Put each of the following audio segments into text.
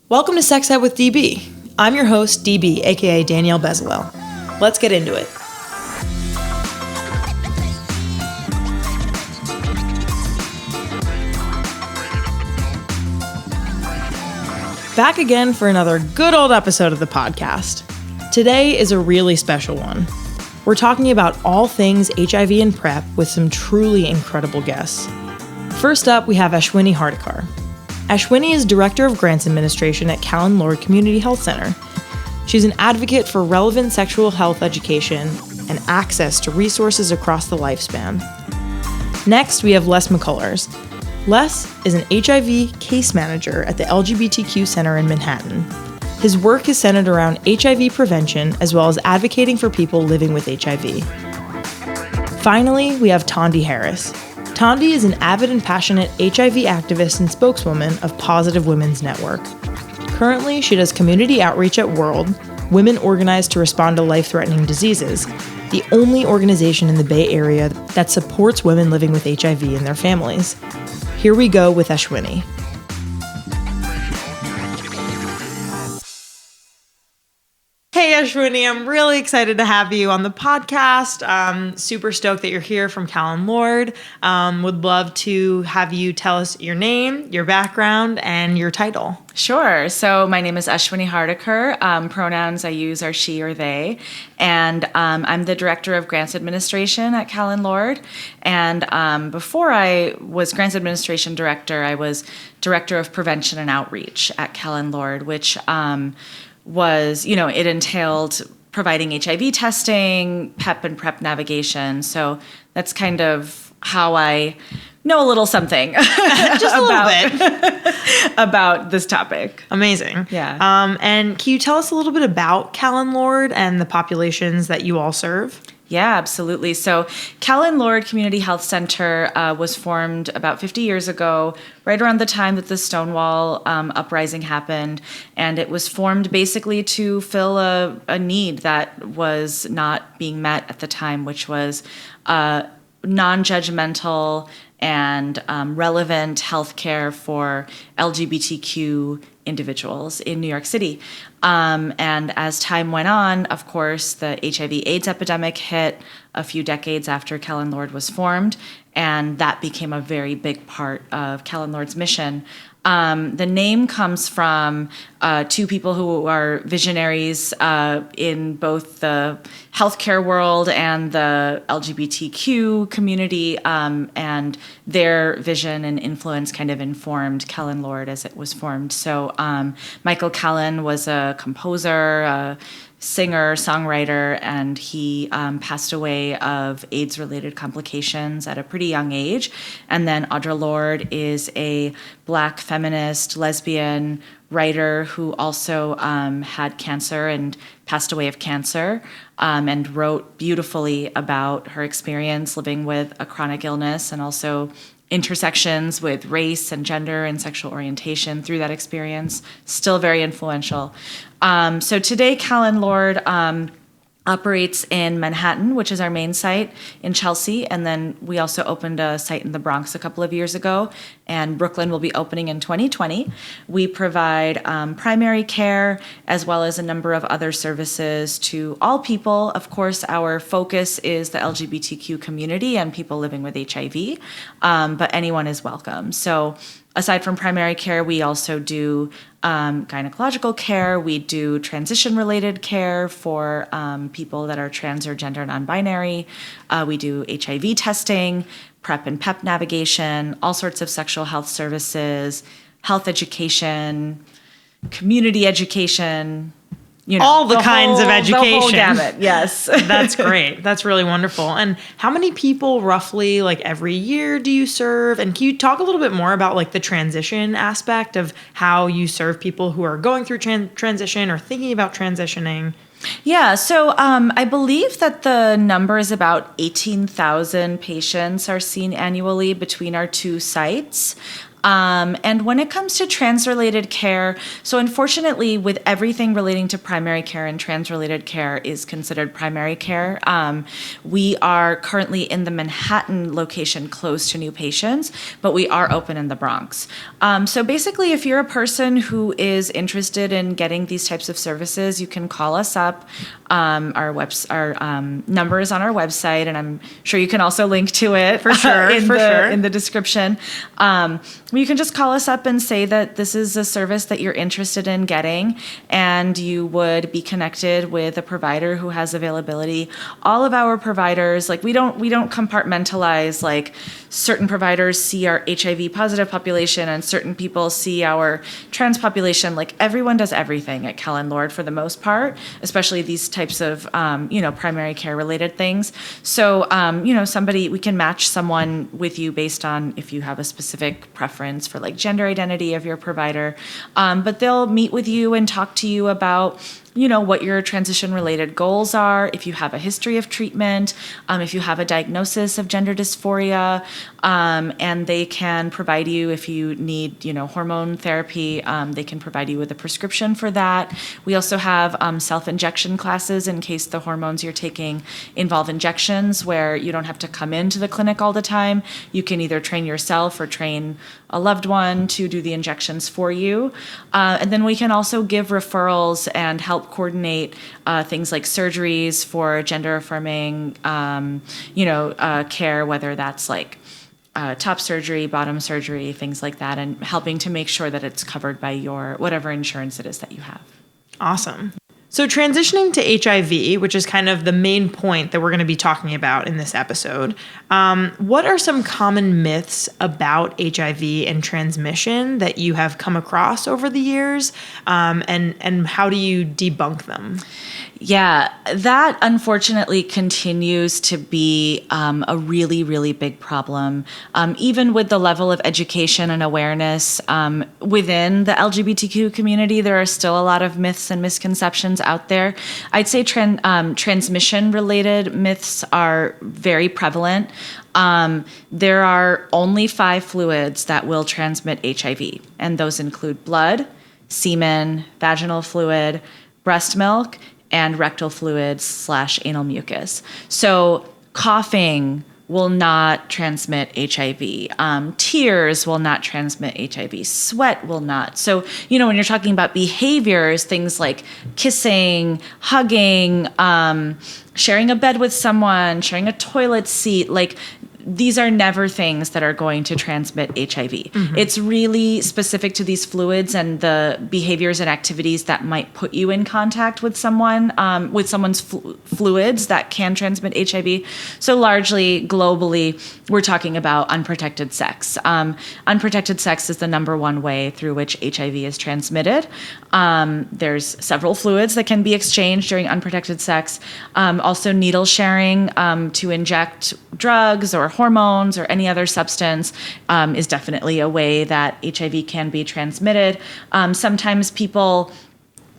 Welcome to Sex Ed with DB. I'm your host, DB, aka Danielle Bezalel. Let's get into it. Back again for another good old episode of the podcast. Today is a really special one. We're talking about all things HIV and PrEP with some truly incredible guests. First up, we have Ashwini Hardikar. Ashwini is Director of Grants Administration at Callen-Lorde Community Health Center. She's an advocate for relevant sexual health education and access to resources across the lifespan. Next, we have Les McCullars. Les is an HIV case manager at the LGBTQ Center in Manhattan. His work is centered around HIV prevention as well as advocating for people living with HIV. Finally, we have Thandi Harris. Thandi is an avid and passionate HIV activist and spokeswoman of Positive Women's Network. Currently, she does community outreach at W.O.R.L.D, Women Organized to Respond to Life-Threatening Diseases, the only organization in the Bay Area that supports women living with HIV and their families. Here we go with Ashwini. Hey Ashwini, I'm really excited to have you on the podcast. Super stoked that you're here from Callen-Lorde. Would love to have you tell us your name, your background, and your title. Sure. So my name is Ashwini Hardikar. Pronouns I use are she or they. And I'm the Director of Grants Administration at Callen-Lorde. And before I was Grants Administration Director, I was Director of Prevention and Outreach at Callen-Lorde, which it entailed providing HIV testing, PEP and PrEP navigation. So that's kind of how I know a little something just a little bit about this topic. Amazing. Yeah. And can you tell us a little bit about Callen-Lorde and the populations that you all serve? Yeah, absolutely. So Callen-Lorde Community Health Center was formed about 50 years ago, right around the time that the Stonewall uprising happened. And it was formed basically to fill a need that was not being met at the time, which was non-judgmental and relevant healthcare for LGBTQ individuals in New York City. And as time went on, of course, the HIV/AIDS epidemic hit a few decades after Callen-Lorde was formed, and that became a very big part of Callen-Lorde's mission. The name comes from two people who are visionaries in both the healthcare world and the LGBTQ community, and their vision and influence kind of informed Callen-Lorde as it was formed. So Michael Callen was a composer, a singer, songwriter, and he passed away of AIDS-related complications at a pretty young age. And then Audre Lorde is a Black feminist, lesbian writer who also had cancer and passed away of cancer, and wrote beautifully about her experience living with a chronic illness and also intersections with race and gender and sexual orientation through that experience. Still very influential. So today, Callen-Lorde operates in Manhattan, which is our main site, in Chelsea, and then we also opened a site in the Bronx a couple of years ago, and Brooklyn will be opening in 2020. We provide primary care as well as a number of other services to all people. Of course, our focus is the LGBTQ community and people living with HIV, but anyone is welcome. So aside from primary care, we also do gynecological care. We do transition-related care for people that are trans or gender non-binary. We do HIV testing, PrEP and PEP navigation, all sorts of sexual health services, health education, community education, all the kinds of education. The whole gamut, yes. That's great. That's really wonderful. And how many people roughly, every year do you serve? And can you talk a little bit more about, the transition aspect of how you serve people who are going through transition or thinking about transitioning? Yeah, so I believe that the number is about 18,000 patients are seen annually between our two sites. And when it comes to trans-related care, so unfortunately, with everything relating to primary care and trans-related care is considered primary care. We are currently in the Manhattan location closed to new patients, but we are open in the Bronx. So basically, if you're a person who is interested in getting these types of services, you can call us up. Our number is on our website, and I'm sure you can also link to it for sure in the description. You can just call us up and say that this is a service that you're interested in getting, and you would be connected with a provider who has availability. All of our providers, like we don't compartmentalize, like certain providers see our HIV positive population and certain people see our trans population. Like everyone does everything at Callen-Lorde for the most part, especially these types of primary care related things. So we can match someone with you based on if you have a specific preference for like gender identity of your provider, but they'll meet with you and talk to you about what your transition related goals are, if you have a history of treatment, if you have a diagnosis of gender dysphoria, and they can provide you, if you need, hormone therapy, they can provide you with a prescription for that. We also have self-injection classes in case the hormones you're taking involve injections where you don't have to come into the clinic all the time. You can either train yourself or train a loved one to do the injections for you. And then we can also give referrals and help coordinate things like surgeries for gender affirming, care, whether that's like top surgery, bottom surgery, things like that, and helping to make sure that it's covered by your whatever insurance it is that you have. Awesome. So transitioning to HIV, which is kind of the main point that we're going to be talking about in this episode, what are some common myths about HIV and transmission that you have come across over the years, and how do you debunk them? Yeah, that unfortunately continues to be a really, really big problem. Even with the level of education and awareness within the LGBTQ community, there are still a lot of myths and misconceptions out there. I'd say transmission-related myths are very prevalent. There are only 5 fluids that will transmit HIV, and those include blood, semen, vaginal fluid, breast milk, and rectal fluids / anal mucus. So coughing will not transmit HIV. Tears will not transmit HIV. Sweat will not. So, when you're talking about behaviors, things like kissing, hugging, sharing a bed with someone, sharing a toilet seat, like these are never things that are going to transmit HIV. Mm-hmm. It's really specific to these fluids and the behaviors and activities that might put you in contact with someone, with someone's fluids that can transmit HIV. So largely, globally, we're talking about unprotected sex. Unprotected sex is the number one way through which HIV is transmitted. There's several fluids that can be exchanged during unprotected sex. Also needle sharing to inject drugs or hormones or any other substance is definitely a way that HIV can be transmitted. Sometimes people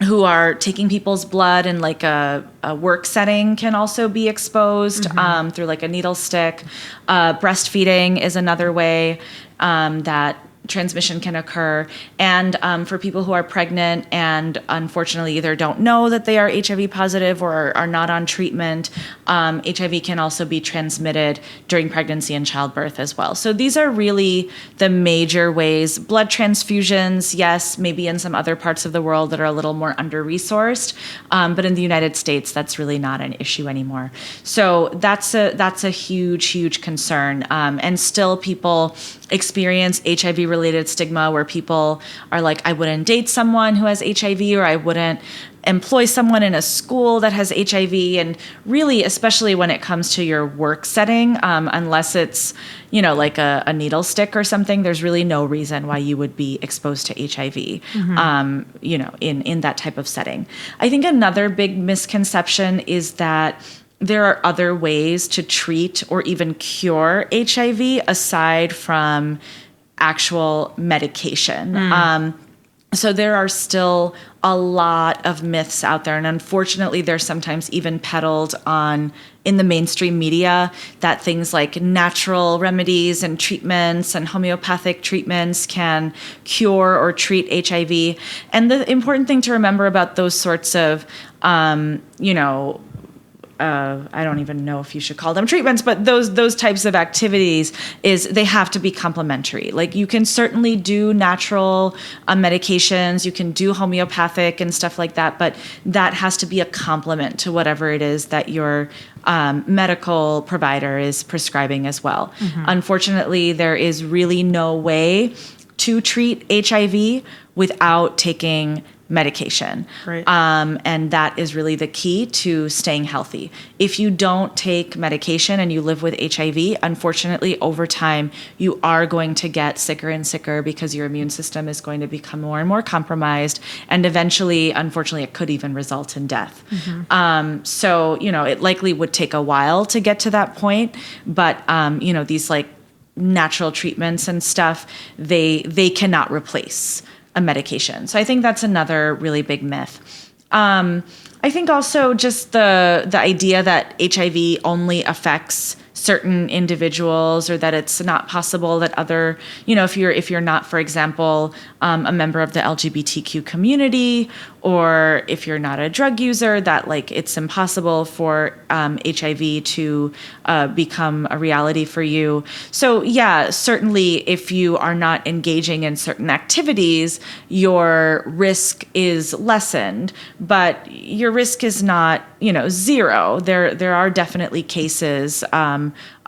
who are taking people's blood in like a work setting can also be exposed through like a needle stick. Breastfeeding is another way that transmission can occur. And for people who are pregnant and unfortunately either don't know that they are HIV positive or are not on treatment, HIV can also be transmitted during pregnancy and childbirth as well. So these are really the major ways. Blood transfusions, yes, maybe in some other parts of the world that are a little more under-resourced, but in the United States, that's really not an issue anymore. So that's a huge, huge concern. And still people experience HIV-related stigma where people are like, I wouldn't date someone who has HIV, or I wouldn't employ someone in a school that has HIV. And really, especially when it comes to your work setting, unless it's, like a needle stick or something, there's really no reason why you would be exposed to HIV, in that type of setting. I think another big misconception is that there are other ways to treat or even cure HIV aside from actual medication. So there are still a lot of myths out there. And unfortunately, they're sometimes even peddled in the mainstream media that things like natural remedies and treatments and homeopathic treatments can cure or treat HIV. And the important thing to remember about those sorts of, I don't even know if you should call them treatments, but those types of activities is they have to be complementary. Like you can certainly do natural medications, you can do homeopathic and stuff like that, but that has to be a complement to whatever it is that your medical provider is prescribing as well. Mm-hmm. Unfortunately, there is really no way to treat HIV without taking medication. Right. And that is really the key to staying healthy. If you don't take medication and you live with HIV, unfortunately, over time, you are going to get sicker and sicker because your immune system is going to become more and more compromised. And eventually, unfortunately, it could even result in death. Mm-hmm. So, it likely would take a while to get to that point. But, these like natural treatments and stuff, they cannot replace a medication. So I think that's another really big myth. I think also just the idea that HIV only affects certain individuals, or that it's not possible that other, if you're not, for example, a member of the LGBTQ community, or if you're not a drug user, that like it's impossible for HIV to become a reality for you. So yeah, certainly if you are not engaging in certain activities, your risk is lessened, but your risk is not, zero. There are definitely cases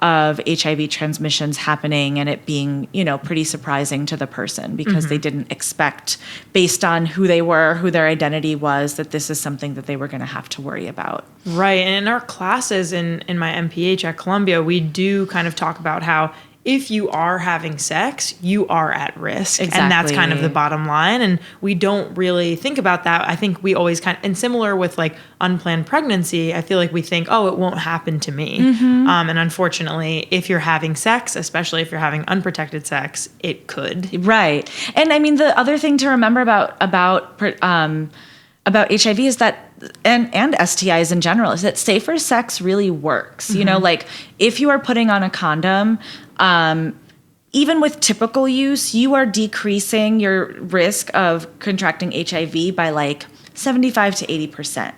of HIV transmissions happening, and it being, pretty surprising to the person because they didn't expect, based on who they were, who their identity was, that this is something that they were going to have to worry about. Right. And in our classes in my MPH at Columbia, we do kind of talk about how if you are having sex, you are at risk. Exactly. And that's kind of the bottom line. And we don't really think about that. I think we always and similar with like unplanned pregnancy, I feel like we think, oh, it won't happen to me. Mm-hmm. And unfortunately, if you're having sex, especially if you're having unprotected sex, it could. Right. And I mean, the other thing to remember about HIV is that, and STIs in general, is that safer sex really works. Mm-hmm. Like if you are putting on a condom, even with typical use, you are decreasing your risk of contracting HIV by like 75 to 80%.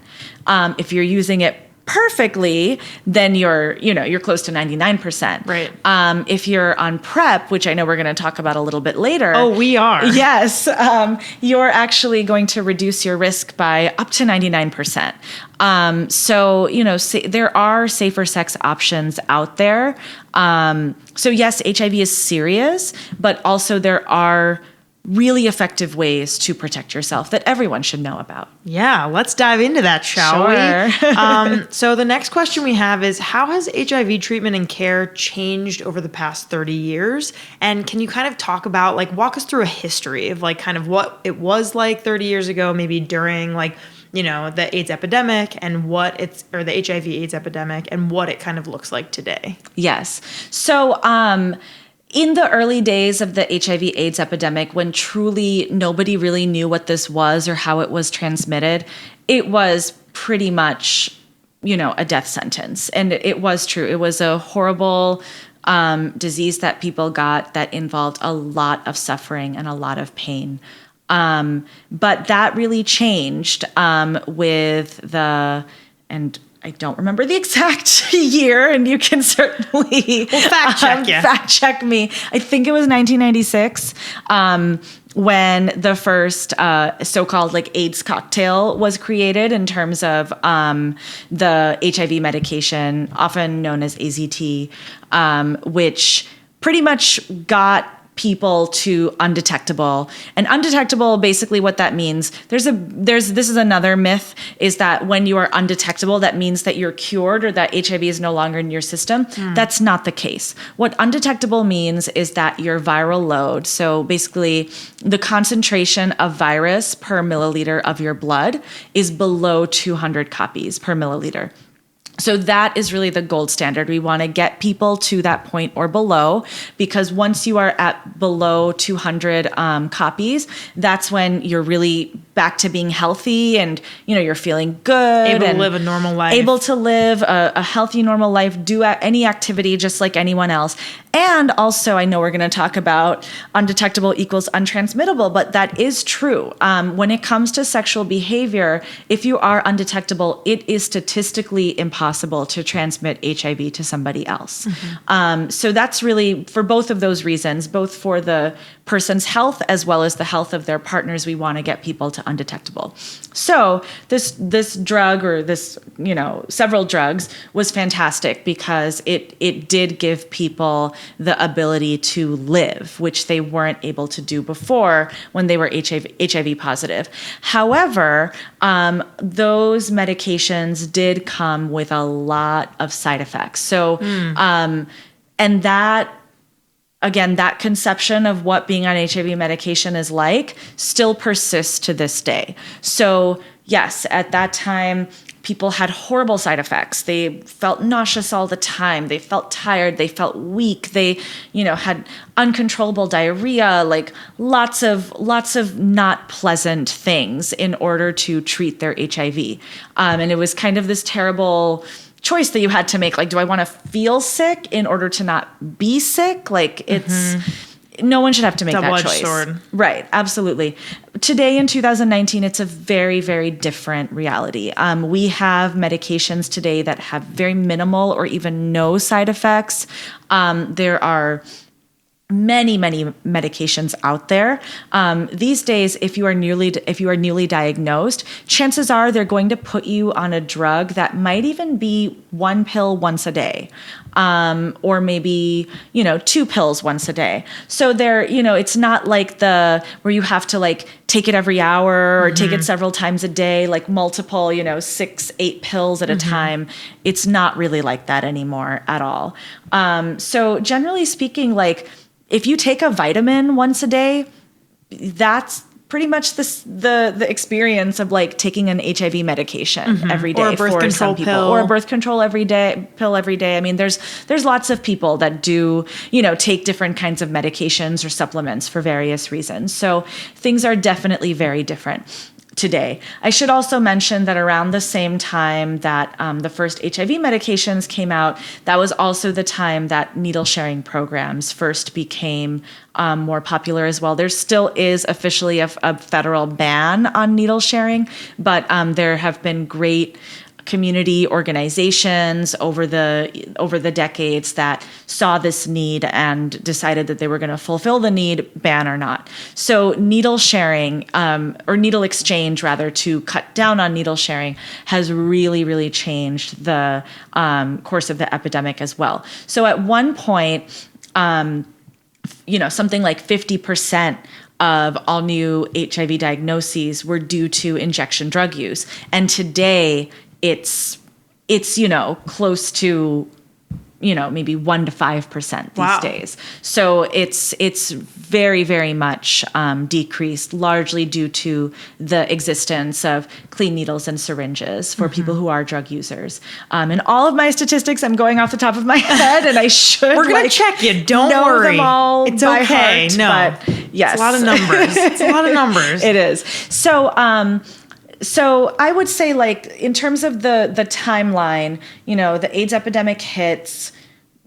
If you're using it perfectly, then you're close to 99%. Right. If you're on PrEP, which I know we're going to talk about a little bit later. Oh, we are. Yes. You're actually going to reduce your risk by up to 99%. There are safer sex options out there. So yes, HIV is serious, but also there are really effective ways to protect yourself that everyone should know about. Yeah, let's dive into that, shall we? So the next question we have is, how has HIV treatment and care changed over the past 30 years? And can you kind of talk about, like, walk us through a history of like kind of what it was like 30 years ago, maybe during like, the AIDS epidemic and or the HIV AIDS epidemic, and what it kind of looks like today? Yes. So, in the early days of the HIV AIDS epidemic, when truly nobody really knew what this was or how it was transmitted, it was pretty much, a death sentence. And it was true. It was a horrible disease that people got that involved a lot of suffering and a lot of pain. But that really changed with and I don't remember the exact year, and you can certainly fact check me. I think it was 1996 when the first so-called like AIDS cocktail was created in terms of the HIV medication, often known as AZT, which pretty much got people to undetectable. And undetectable, basically what that means, this is another myth, is that when you are undetectable, that means that you're cured or that HIV is no longer in your system. That's not the case. What undetectable means is that your viral load, so basically the concentration of virus per milliliter of your blood, is below 200 copies per milliliter. So that is really the gold standard. We want to get people to that point or below, because once you are at below 200 copies, that's when you're really back to being healthy and, you're feeling good. Able to live a normal life. Able to live a healthy, normal life, do any activity just like anyone else. And also, I know we're going to talk about undetectable equals untransmittable, but that is true. When it comes to sexual behavior, if you are undetectable, it is statistically impossible to transmit HIV to somebody else. So that's really, for both of those reasons, both for the person's health as well as the health of their partners, we want to get people to undetectable. So this drug, or this, several drugs, was fantastic because it did give people the ability to live, which they weren't able to do before when they were HIV positive. However, those medications did come with a lot of side effects. So, and that, again, that conception of what being on HIV medication is like still persists to this day. So yes, at that time, people had horrible side effects. They felt nauseous all the time. They felt tired. They felt weak. They, had uncontrollable diarrhea, like lots of not pleasant things in order to treat their HIV. And it was kind of this terrible choice that you had to make. Like, do I want to feel sick in order to not be sick? Like, it's no one should have to make that choice. Double-edged sword. Right, absolutely. Today in 2019, it's a very, very different reality. We have medications today that have very minimal or even no side effects. There are many medications out there. These days, if you are newly diagnosed, chances are they're going to put you on a drug that might even be one pill once a day. Or maybe, 2 pills once a day. So there, it's not like where you have to like take it every hour or take it several times a day, like multiple, 6-8 pills at a time. It's not really like that anymore at all. So generally speaking, like, if you take a vitamin once a day, that's pretty much the experience of like taking an HIV medication every day, or a birth control some people, pill, or a birth control pill every day. I mean, there's lots of people that do, take different kinds of medications or supplements for various reasons. So things are definitely very different today. I should also mention that around the same time that the first HIV medications came out, that was also the time that needle sharing programs first became more popular as well. There still is officially a federal ban on needle sharing, but there have been great community organizations over the decades that saw this need and decided that they were going to fulfill the need, ban or not. So needle sharing, or needle exchange rather, to cut down on needle sharing, has really, really changed the course of the epidemic as well. So at one point, something like 50% of all new HIV diagnoses were due to injection drug use. And today, it's close to maybe 1 to 5% these days. So it's very, very much decreased, largely due to the existence of clean needles and syringes for people who are drug users. And all of my statistics, I'm going off the top of my head, and I should. We're gonna check you. Don't know worry. Them all it's by okay. Heart, no, but yes, it's a lot of numbers. It's a lot of numbers. It is. So I would say, like, in terms of the timeline, the AIDS epidemic hits,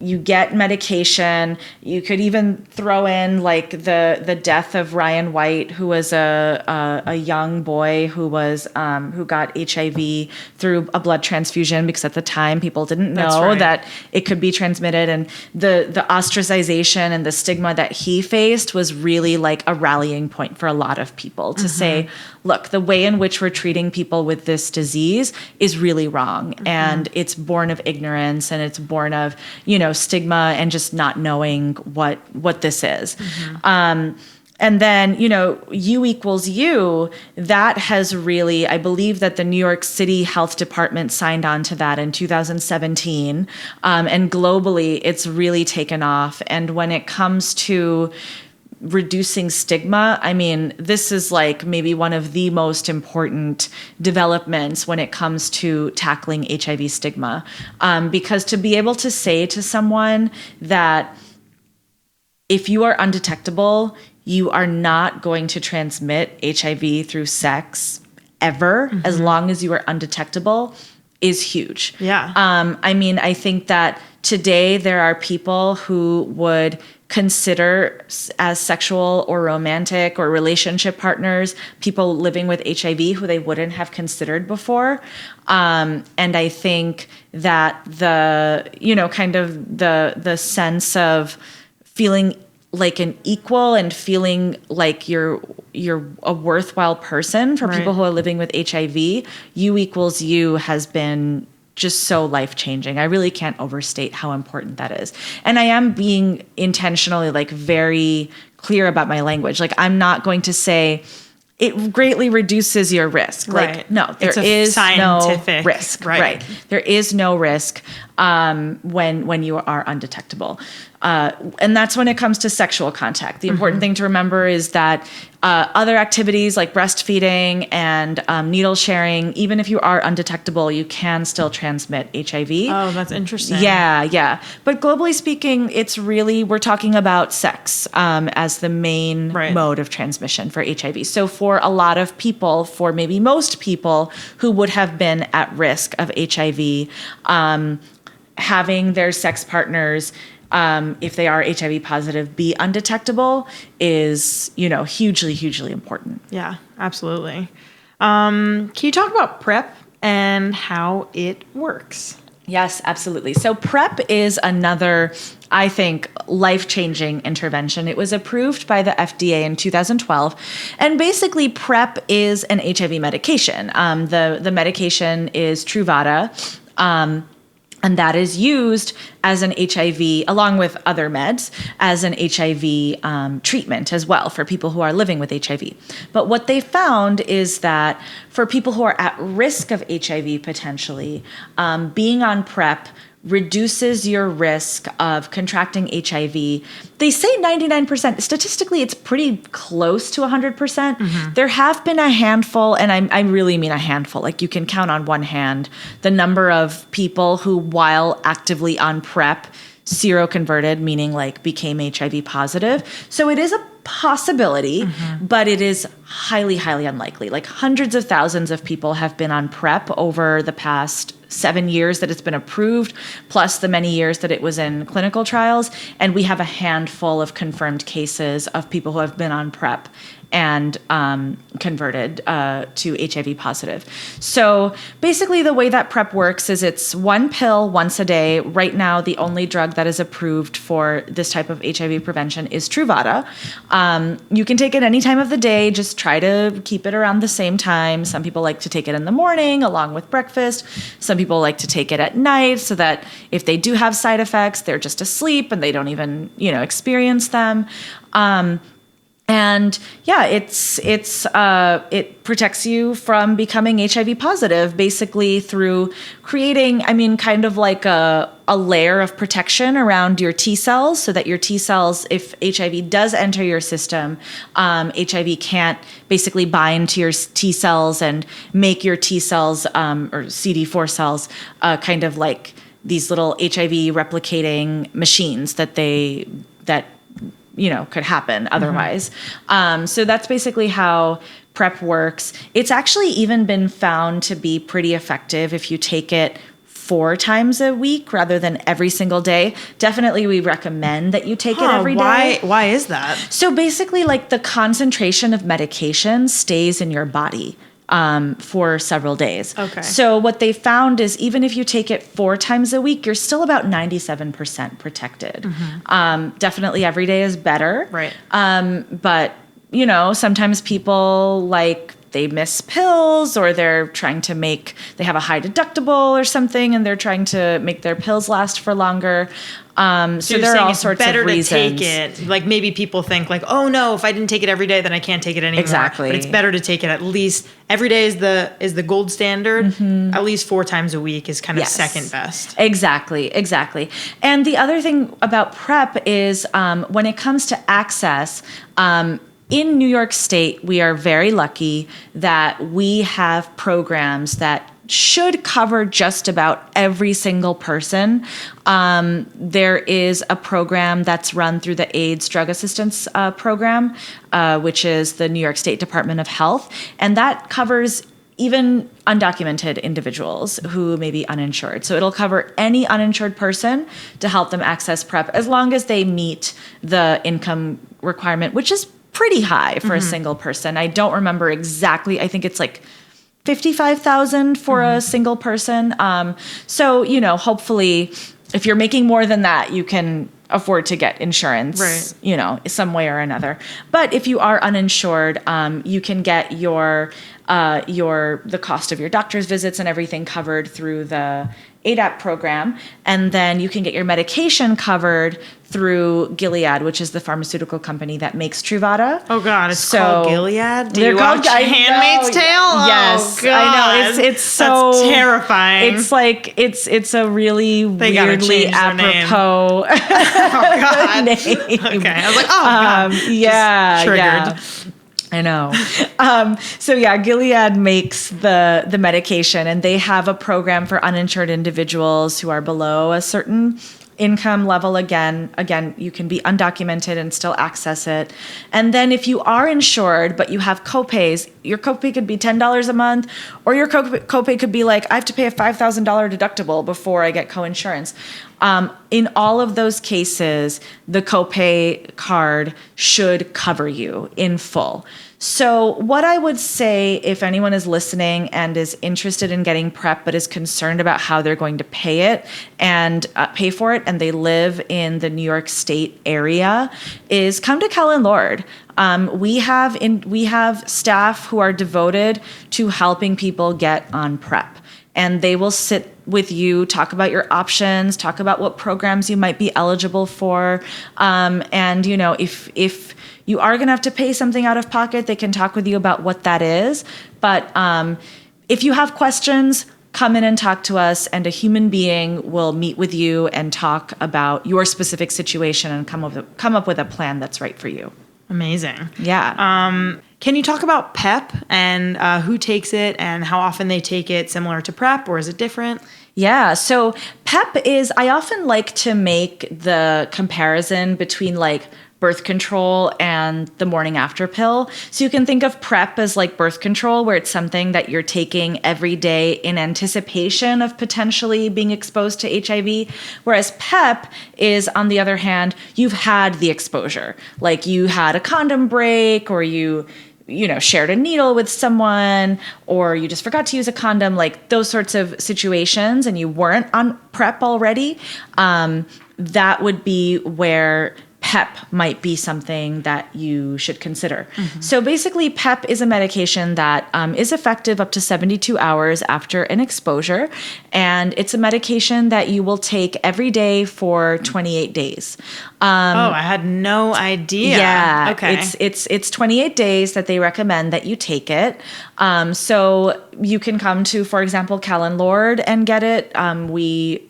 you get medication. You could even throw in like the death of Ryan White, who was a young boy who got HIV through a blood transfusion, because at the time people didn't know that it could be transmitted, and the ostracization and the stigma that he faced was really like a rallying point for a lot of people to say, look, the way in which we're treating people with this disease is really wrong, and it's born of ignorance, and it's born of stigma and just not knowing what this is. And then, U equals U, that has really, I believe that the New York City Health Department signed on to that in 2017. And globally, it's really taken off. And when it comes to reducing stigma. I mean, this is like maybe one of the most important developments when it comes to tackling HIV stigma. Because to be able to say to someone that if you are undetectable, you are not going to transmit HIV through sex ever, as long as you are undetectable, is huge. Yeah. I mean, I think that today there are people who would consider as sexual or romantic or relationship partners people living with HIV who they wouldn't have considered before. And I think that the sense of feeling like an equal and feeling like you're a worthwhile person for people who are living with HIV, U equals U has been just so life-changing. I really can't overstate how important that is. And I am being intentionally like very clear about my language. Like, I'm not going to say it greatly reduces your risk. Right. Like, no, there is no risk. Right. There is no risk when you are undetectable. And that's when it comes to sexual contact. The important thing to remember is that other activities like breastfeeding and needle sharing, even if you are undetectable, you can still transmit HIV. Oh, that's interesting. Yeah. But globally speaking, we're talking about sex as the main mode of transmission for HIV. So for a lot of people, for maybe most people who would have been at risk of HIV, having their sex partners, if they are HIV positive, be undetectable is, hugely, hugely important. Yeah, absolutely. Can you talk about PrEP and how it works? Yes, absolutely. So PrEP is another, I think, life-changing intervention. It was approved by the FDA in 2012. And basically, PrEP is an HIV medication. The medication is Truvada. And that is used as an HIV, along with other meds, as an HIV treatment as well for people who are living with HIV. But what they found is that for people who are at risk of HIV potentially, being on PrEP reduces your risk of contracting HIV. They say 99%. Statistically, it's pretty close to 100%. There have been a handful, and I really mean a handful, like you can count on one hand, the number of people who, while actively on PrEP, seroconverted, meaning like became HIV positive. So it is a possibility, but it is highly, highly unlikely. Like hundreds of thousands of people have been on PrEP over the past 7 years that it's been approved, plus the many years that it was in clinical trials. And we have a handful of confirmed cases of people who have been on PrEP and converted to HIV positive. So basically the way that PrEP works is it's one pill once a day. Right now, the only drug that is approved for this type of HIV prevention is Truvada. You can take it any time of the day. Just try to keep it around the same time. Some people like to take it in the morning along with breakfast. Some people like to take it at night so that if they do have side effects, they're just asleep and they don't even, experience them. And yeah, it protects you from becoming HIV positive, basically through creating, kind of like a layer of protection around your T cells, so that your T cells, if HIV does enter your system, HIV can't basically bind to your T cells and make your T cells or CD4 cells kind of like these little HIV replicating machines that could happen otherwise. So that's basically how PrEP works. It's actually even been found to be pretty effective if you take it 4 times a week rather than every single day. Definitely we recommend that you take it every day. Why is that? So basically, like, the concentration of medication stays in your body for several days. Okay. So what they found is even if you take it 4 times a week, you're still about 97% protected. Definitely every day is better. Right. But, sometimes people like they miss pills, or they have a high deductible or something, and they're trying to make their pills last for longer. So there are all sorts of reasons. Better to take it. Like maybe people think like, oh no, if I didn't take it every day, then I can't take it anymore. Exactly. But it's better to take it at least every day is the gold standard. At least 4 times a week is kind of second best. Exactly. And the other thing about PrEP is when it comes to access, in New York State, we are very lucky that we have programs that should cover just about every single person. There is a program that's run through the AIDS Drug Assistance Program, which is the New York State Department of Health, and that covers even undocumented individuals who may be uninsured. So it'll cover any uninsured person to help them access PrEP as long as they meet the income requirement, which is pretty high for a single person. I don't remember exactly. I think it's like $55,000 for a single person. So, hopefully if you're making more than that, you can afford to get insurance, some way or another. But if you are uninsured, you can get the cost of your doctor's visits and everything covered through the ADAP program. And then you can get your medication covered through Gilead, which is the pharmaceutical company that makes Truvada. Oh God, it's called Gilead? Do you watch Handmaid's Tale? Yes, oh, God. I know. It's so That's terrifying. It's like it's a really weirdly apropos oh God. name. Okay, I was like, oh God. Yeah, triggered. yeah. I know. Gilead makes the medication, and they have a program for uninsured individuals who are below a certain income level. Again, you can be undocumented and still access it. And then if you are insured, but you have copays, your copay could be $10 a month, or your copay could be like, I have to pay a $5,000 deductible before I get coinsurance. In all of those cases, the copay card should cover you in full. So what I would say, if anyone is listening and is interested in getting PrEP but is concerned about how they're going to pay it and pay for it, and they live in the New York State area, is come to Callen-Lorde. We have staff who are devoted to helping people get on PrEP. And they will sit with you, talk about your options, talk about what programs you might be eligible for. And, if you are going to have to pay something out of pocket, they can talk with you about what that is. But if you have questions, come in and talk to us, and a human being will meet with you and talk about your specific situation and come up with a plan that's right for you. Amazing. Yeah. Can you talk about PEP and who takes it and how often they take it, similar to PrEP, or is it different? Yeah. So PEP is, I often like to make the comparison between like birth control and the morning after pill. So you can think of PrEP as like birth control, where it's something that you're taking every day in anticipation of potentially being exposed to HIV. Whereas PEP is, on the other hand, you've had the exposure. Like you had a condom break, or you shared a needle with someone, or you just forgot to use a condom, like those sorts of situations, and you weren't on PrEP already. That would be where PEP might be something that you should consider. Mm-hmm. So basically, PEP is a medication that is effective up to 72 hours after an exposure. And it's a medication that you will take every day for 28 days. I had no idea. Yeah. Okay. It's 28 days that they recommend that you take it. So you can come to, for example, Callen-Lorde and get it. We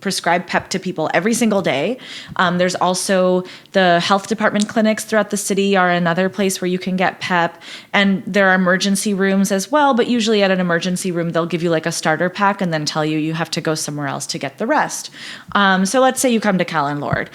prescribe PEP to people every single day. There's also the health department clinics throughout the city are another place where you can get PEP. And there are emergency rooms as well, but usually at an emergency room, they'll give you like a starter pack and then tell you have to go somewhere else to get the rest. So let's say you come to Callen-Lorde.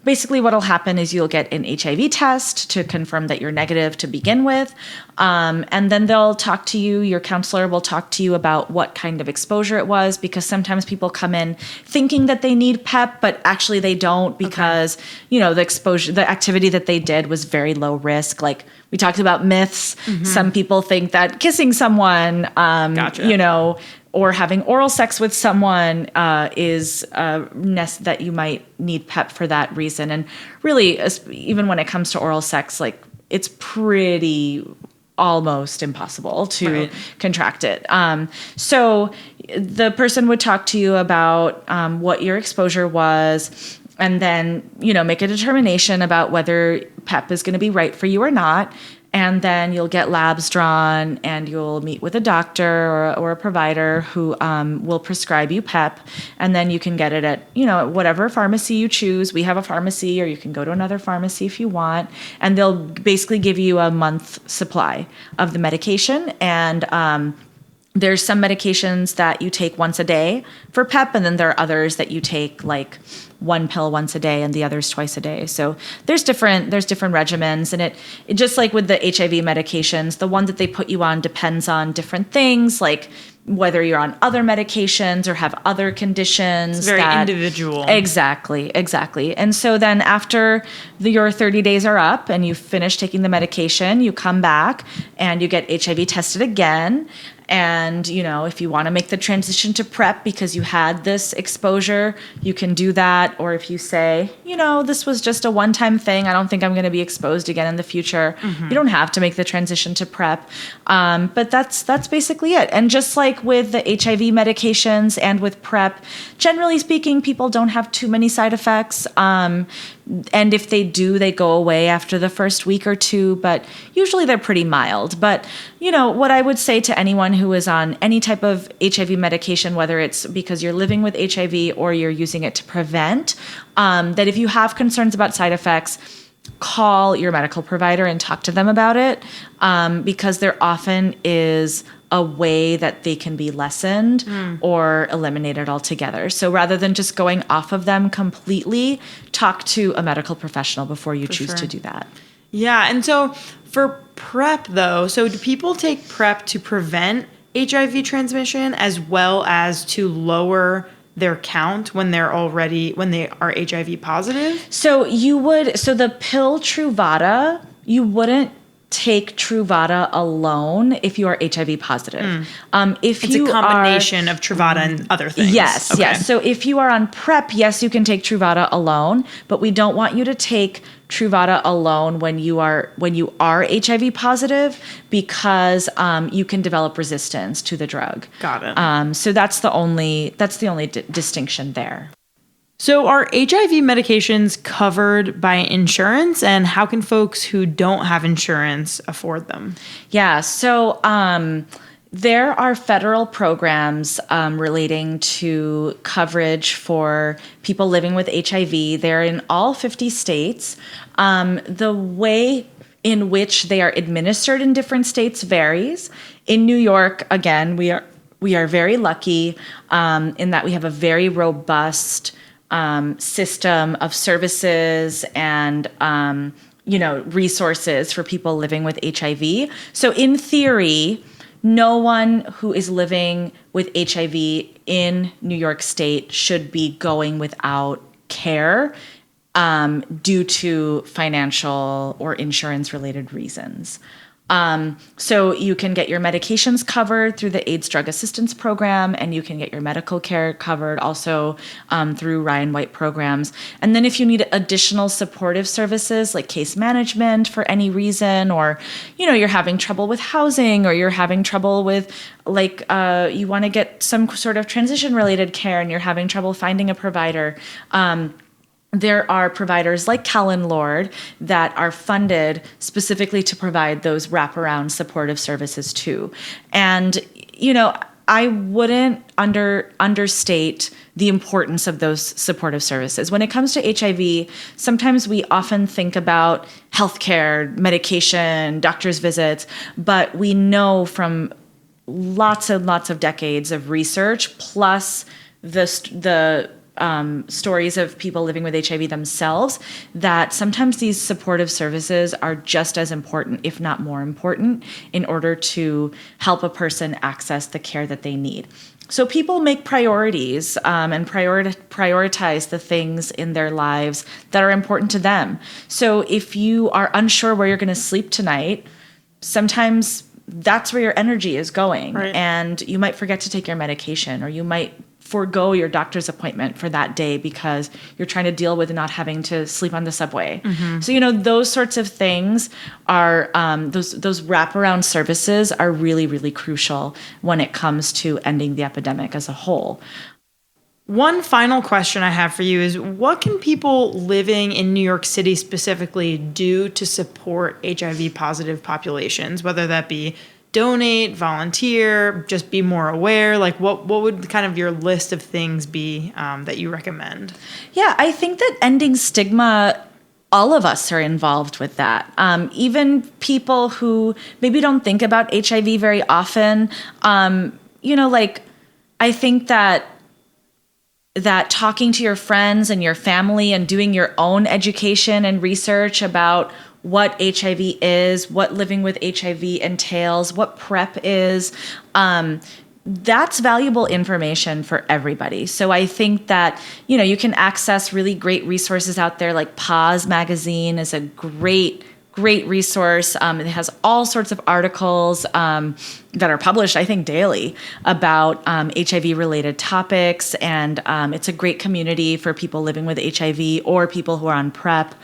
Basically what'll happen is you'll get an HIV test to confirm that you're negative to begin with. And then they'll talk to you, your counselor will talk to you about what kind of exposure it was, because sometimes people come in thinking that they need PEP, but actually they don't, because, the activity that they did was very low risk. Like we talked about myths. Mm-hmm. Some people think that kissing someone, Gotcha. Or having oral sex with someone is that you might need PEP for that reason. And really, even when it comes to oral sex, like it's pretty almost impossible to contract it. So the person would talk to you about what your exposure was, and then, make a determination about whether PrEP is going to be right for you or not. And then you'll get labs drawn, and you'll meet with a doctor or a provider who will prescribe you PrEP. And then you can get it at, whatever pharmacy you choose. We have a pharmacy, or you can go to another pharmacy if you want. And they'll basically give you a month supply of the medication. And there's some medications that you take once a day for PrEP, and then there are others that you take like one pill once a day and the others twice a day. So there's different regimens, and it just like with the HIV medications, the one that they put you on depends on different things, like whether you're on other medications or have other conditions. It's very individual. Exactly. And so then after your 30 days are up and you finish taking the medication, you come back and you get HIV tested again. And, if you want to make the transition to PrEP because you had this exposure, you can do that. Or if you say, this was just a one-time thing, I don't think I'm going to be exposed again in the future, you don't have to make the transition to PrEP. But that's basically it. And just like with the HIV medications and with PrEP, generally speaking, people don't have too many side effects. And if they do, they go away after the first week or two, but usually they're pretty mild. But, what I would say to anyone who is on any type of HIV medication, whether it's because you're living with HIV or you're using it to prevent, that if you have concerns about side effects, call your medical provider and talk to them about it, because there often is a way that they can be lessened or eliminated altogether. So rather than just going off of them completely, talk to a medical professional before you choose to do that. Yeah. And so for PrEP, though, so do people take PrEP to prevent HIV transmission as well as to lower their count when they are HIV positive? So the pill Truvada, you wouldn't take Truvada alone if you are HIV positive. It's a combination of Truvada and other things. Yes, okay. Yes. So if you are on PrEP, yes, you can take Truvada alone, but we don't want you to take Truvada alone when you are HIV positive, because you can develop resistance to the drug. Got it. So that's the only distinction there. So are HIV medications covered by insurance, and how can folks who don't have insurance afford them? Yeah, so there are federal programs relating to coverage for people living with HIV. They're in all 50 states. The way in which they are administered in different states varies. In New York, again, we are very lucky in that we have a very robust system of services and resources for people living with HIV. So in theory, no one who is living with HIV in New York State should be going without care due to financial or insurance related reasons. So you can get your medications covered through the AIDS Drug Assistance Program, and you can get your medical care covered also through Ryan White programs. And then if you need additional supportive services like case management for any reason, or, you're having trouble with housing, or you're having trouble with you want to get some sort of transition related care and you're having trouble finding a provider, there are providers like Callen-Lorde that are funded specifically to provide those wraparound supportive services too. And, I wouldn't understate the importance of those supportive services. When it comes to HIV, sometimes we often think about healthcare, medication, doctor's visits, but we know from lots and lots of decades of research, plus the stories of people living with HIV themselves, that sometimes these supportive services are just as important, if not more important, in order to help a person access the care that they need. So people make priorities and prioritize the things in their lives that are important to them. So if you are unsure where you're going to sleep tonight, sometimes that's where your energy is going. Right. And you might forget to take your medication, or you might forego your doctor's appointment for that day because you're trying to deal with not having to sleep on the subway. So, those sorts of things are, those wraparound services are really, really crucial when it comes to ending the epidemic as a whole. One final question I have for you is, what can people living in New York City specifically do to support HIV positive populations, whether that be donate, volunteer, just be more aware? Like what would kind of your list of things be that you recommend? Yeah, I think that ending stigma, all of us are involved with that. Even people who maybe don't think about HIV very often, I think that talking to your friends and your family and doing your own education and research about what HIV is, what living with HIV entails, what PrEP is, that's valuable information for everybody. So I think that, you can access really great resources out there, like Pause magazine is a great resource. It has all sorts of articles that are published, I think, daily about HIV-related topics, and it's a great community for people living with HIV or people who are on PrEP.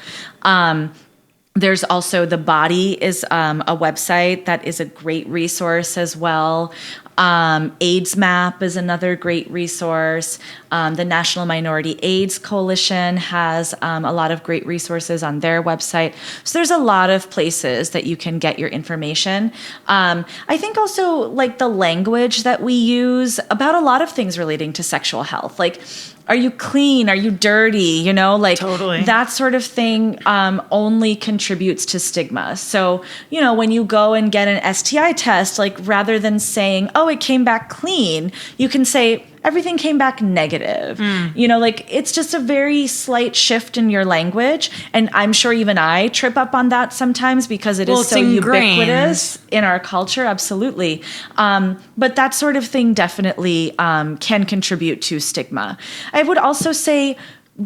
There's also The Body is a website that is a great resource as well. AIDS Map is another great resource. The National Minority AIDS Coalition has a lot of great resources on their website. So there's a lot of places that you can get your information. I think also like the language that we use about a lot of things relating to sexual health, like, are you clean? Are you dirty? Totally. That sort of thing only contributes to stigma. So, when you go and get an STI test, like rather than saying, oh, it came back clean, you can say, everything came back negative. It's just a very slight shift in your language. And I'm sure even I trip up on that sometimes because it is so ubiquitous in our culture. Absolutely. But that sort of thing definitely can contribute to stigma. I would also say,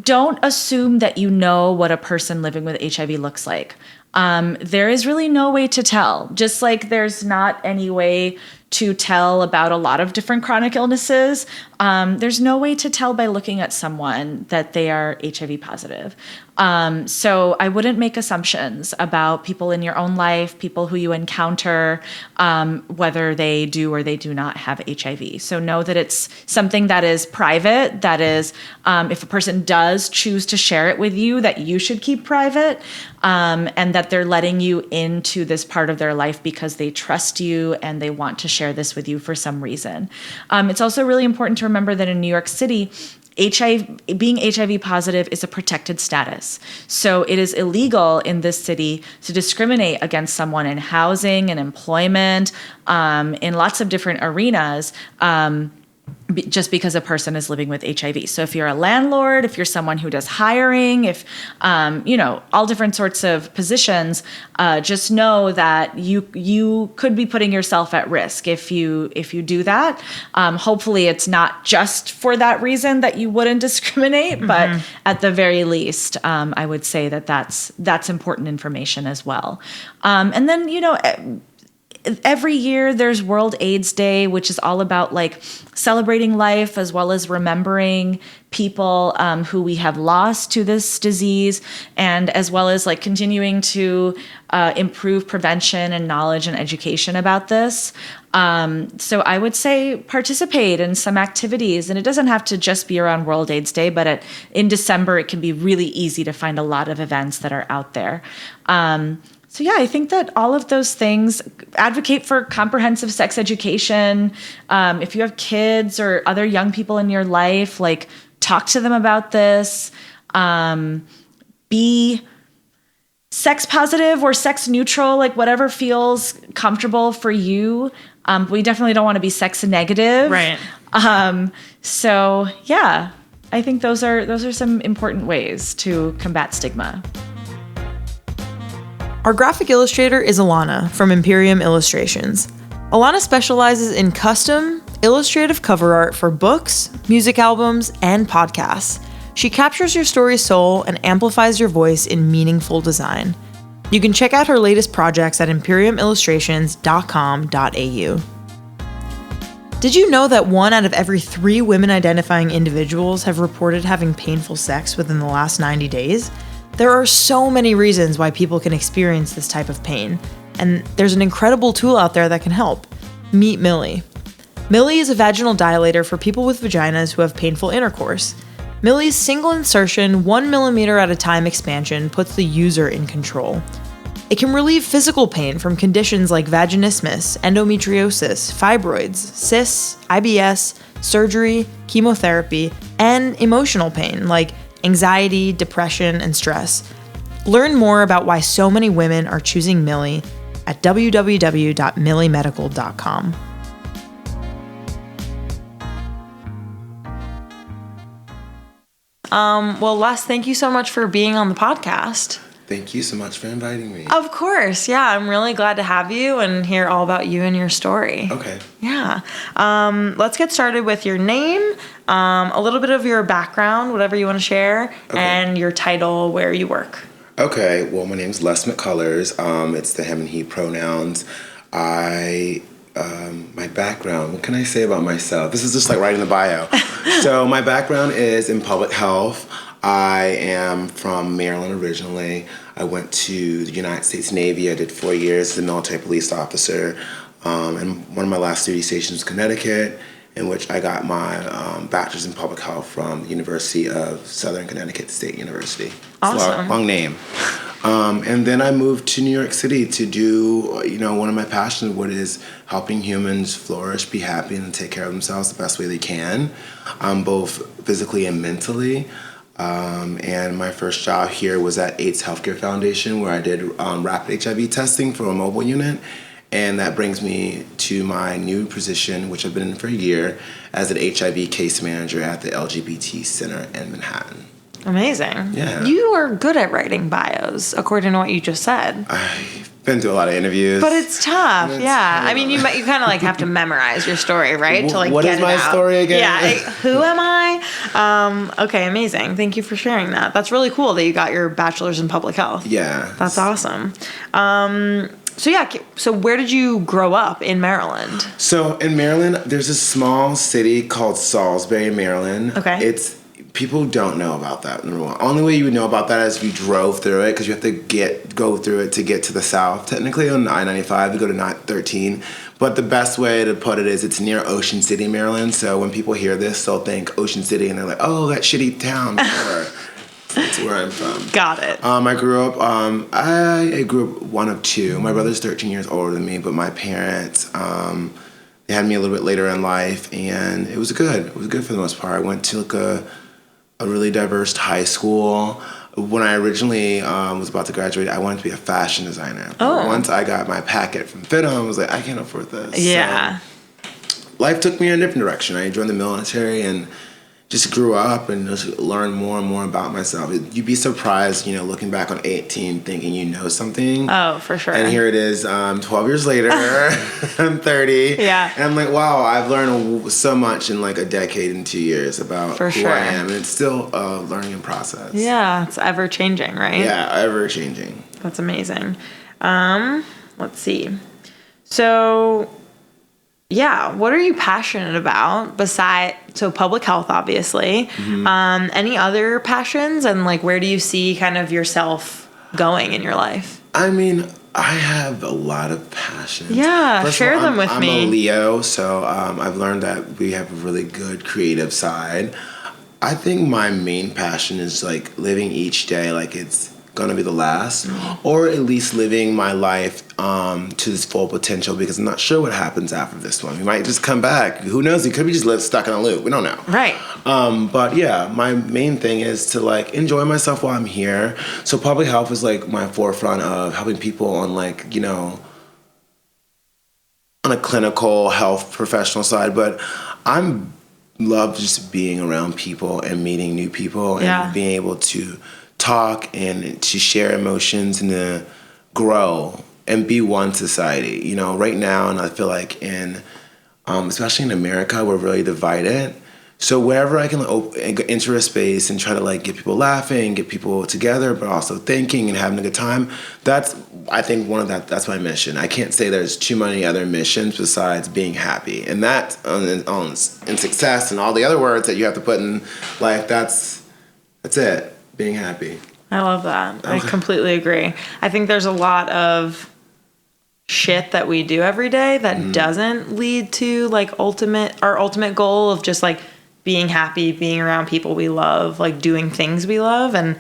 don't assume that you know what a person living with HIV looks like. There is really no way to tell. Just like there's not any way to tell about a lot of different chronic illnesses, there's no way to tell by looking at someone that they are HIV positive. So I wouldn't make assumptions about people in your own life, people who you encounter, whether they do or they do not have HIV. So know that it's something that is private, that is, if a person does choose to share it with you, that you should keep private, and that they're letting you into this part of their life because they trust you and they want to share this with you for some reason. It's also really important to remember that in New York City, being HIV positive is a protected status. So it is illegal in this city to discriminate against someone in housing and employment, in lots of different arenas, just because a person is living with HIV. So if you're a landlord, if you're someone who does hiring, if, all different sorts of positions, just know that you could be putting yourself at risk if you do that. Hopefully it's not just for that reason that you wouldn't discriminate, but at the very least, I would say that that's important information as well. And then, every year there's World AIDS Day, which is all about like celebrating life as well as remembering people who we have lost to this disease, and as well as like continuing to improve prevention and knowledge and education about this. So I would say participate in some activities, and it doesn't have to just be around World AIDS Day, but in December it can be really easy to find a lot of events that are out there. So yeah, I think that all of those things, advocate for comprehensive sex education. If you have kids or other young people in your life, like talk to them about this. Be sex positive or sex neutral, like whatever feels comfortable for you. We definitely don't want to be sex negative. Right. So yeah, I think those are some important ways to combat stigma. Our graphic illustrator is Alana from Imperium Illustrations. Alana specializes in custom, illustrative cover art for books, music albums, and podcasts. She captures your story's soul and amplifies your voice in meaningful design. You can check out her latest projects at imperiumillustrations.com.au. Did you know that 1 out of every 3 women-identifying individuals have reported having painful sex within the last 90 days? There are so many reasons why people can experience this type of pain, and there's an incredible tool out there that can help. Meet Millie. Millie is a vaginal dilator for people with vaginas who have painful intercourse. Millie's single insertion, 1 millimeter at a time expansion puts the user in control. It can relieve physical pain from conditions like vaginismus, endometriosis, fibroids, cysts, IBS, surgery, chemotherapy, and emotional pain like anxiety, depression, and stress. Learn more about why so many women are choosing Millie at www.milliemedical.com. Well, Les, thank you so much for being on the podcast. Thank you so much for inviting me. Of course. Yeah, I'm really glad to have you and hear all about you and your story. Okay. Yeah. Let's get started with your name, a little bit of your background, whatever you want to share, and your title, where you work. Okay. Well, my name's Les McCullars. It's the him and he pronouns. My background, what can I say about myself? This is just like writing the bio. So my background is in public health. I am from Maryland originally. I went to the United States Navy. I did 4 years as a military police officer. And one of my last duty stations was Connecticut, in which I got my bachelor's in public health from the University of Southern Connecticut State University. Awesome. It's a long name. And then I moved to New York City to do, one of my passions, what is helping humans flourish, be happy, and take care of themselves the best way they can, both physically and mentally. And my first job here was at AIDS Healthcare Foundation, where I did rapid HIV testing for a mobile unit. And that brings me to my new position, which I've been in for a year, as an HIV case manager at the LGBT Center in Manhattan. Amazing. Yeah. You are good at writing bios, according to what you just said. I've been through a lot of interviews. But it's tough, yeah. I mean, you kind of like have to memorize your story, right? To like what get is it my out. story again? Yeah, who am I? Okay, amazing. Thank you for sharing that. That's really cool that you got your bachelor's in public health. Yeah. That's awesome. So where did you grow up in Maryland? So in Maryland, there's a small city called Salisbury, Maryland. Okay. People don't know about that, number one. Only way you would know about that is if you drove through it, because you have to go through it to get to the south. Technically on I-95, you go to 13. But the best way to put it is it's near Ocean City, Maryland. So when people hear this, they'll think Ocean City, and they're like, oh, that shitty town. That's where I'm from. Got it. I grew up one of two. My brother's 13 years older than me, but my parents, they had me a little bit later in life, and it was good. It was good for the most part. I went to a really diverse high school. When I originally was about to graduate, I wanted to be a fashion designer. Oh. Once I got my packet from FITM, I was like, I can't afford this. Yeah. So life took me in a different direction. I joined the military and just grew up and just learned more and more about myself. You'd be surprised, looking back on 18, thinking you know something. Oh, for sure. And here it is, 12 years later, I'm 30. Yeah. And I'm like, wow, I've learned so much in like a decade and 2 years about who I am. And it's still a learning process. Yeah, it's ever changing, right? Yeah, ever changing. That's amazing. Let's see. So, yeah, what are you passionate about so public health, obviously. Mm-hmm. Any other passions, and like where do you see kind of yourself going in your life? I mean, I have a lot of passions. Yeah, share them with me. I'm a Leo, so I've learned that we have a really good creative side. I think my main passion is like living each day like it's gonna be the last, or at least living my life to its full potential, because I'm not sure what happens after this one. We might just come back. Who knows? We could be just stuck in a loop. We don't know. Right. But yeah, my main thing is to like enjoy myself while I'm here. So public health is like my forefront of helping people on like, on a clinical health professional side, but I'm love just being around people and meeting new people and being able to talk and to share emotions and to grow and be one society. Right now, and I feel like especially in America, we're really divided So wherever I can enter a space and try to like get people laughing, get people together, but also thinking and having a good time, that's my mission. I can't say there's too many other missions besides being happy. And that and success and all the other words that you have to put in life, that's it, being happy. I love that. I completely agree. I think there's a lot of shit that we do every day that doesn't lead to like our ultimate goal of just like being happy, being around people we love, like doing things we love. And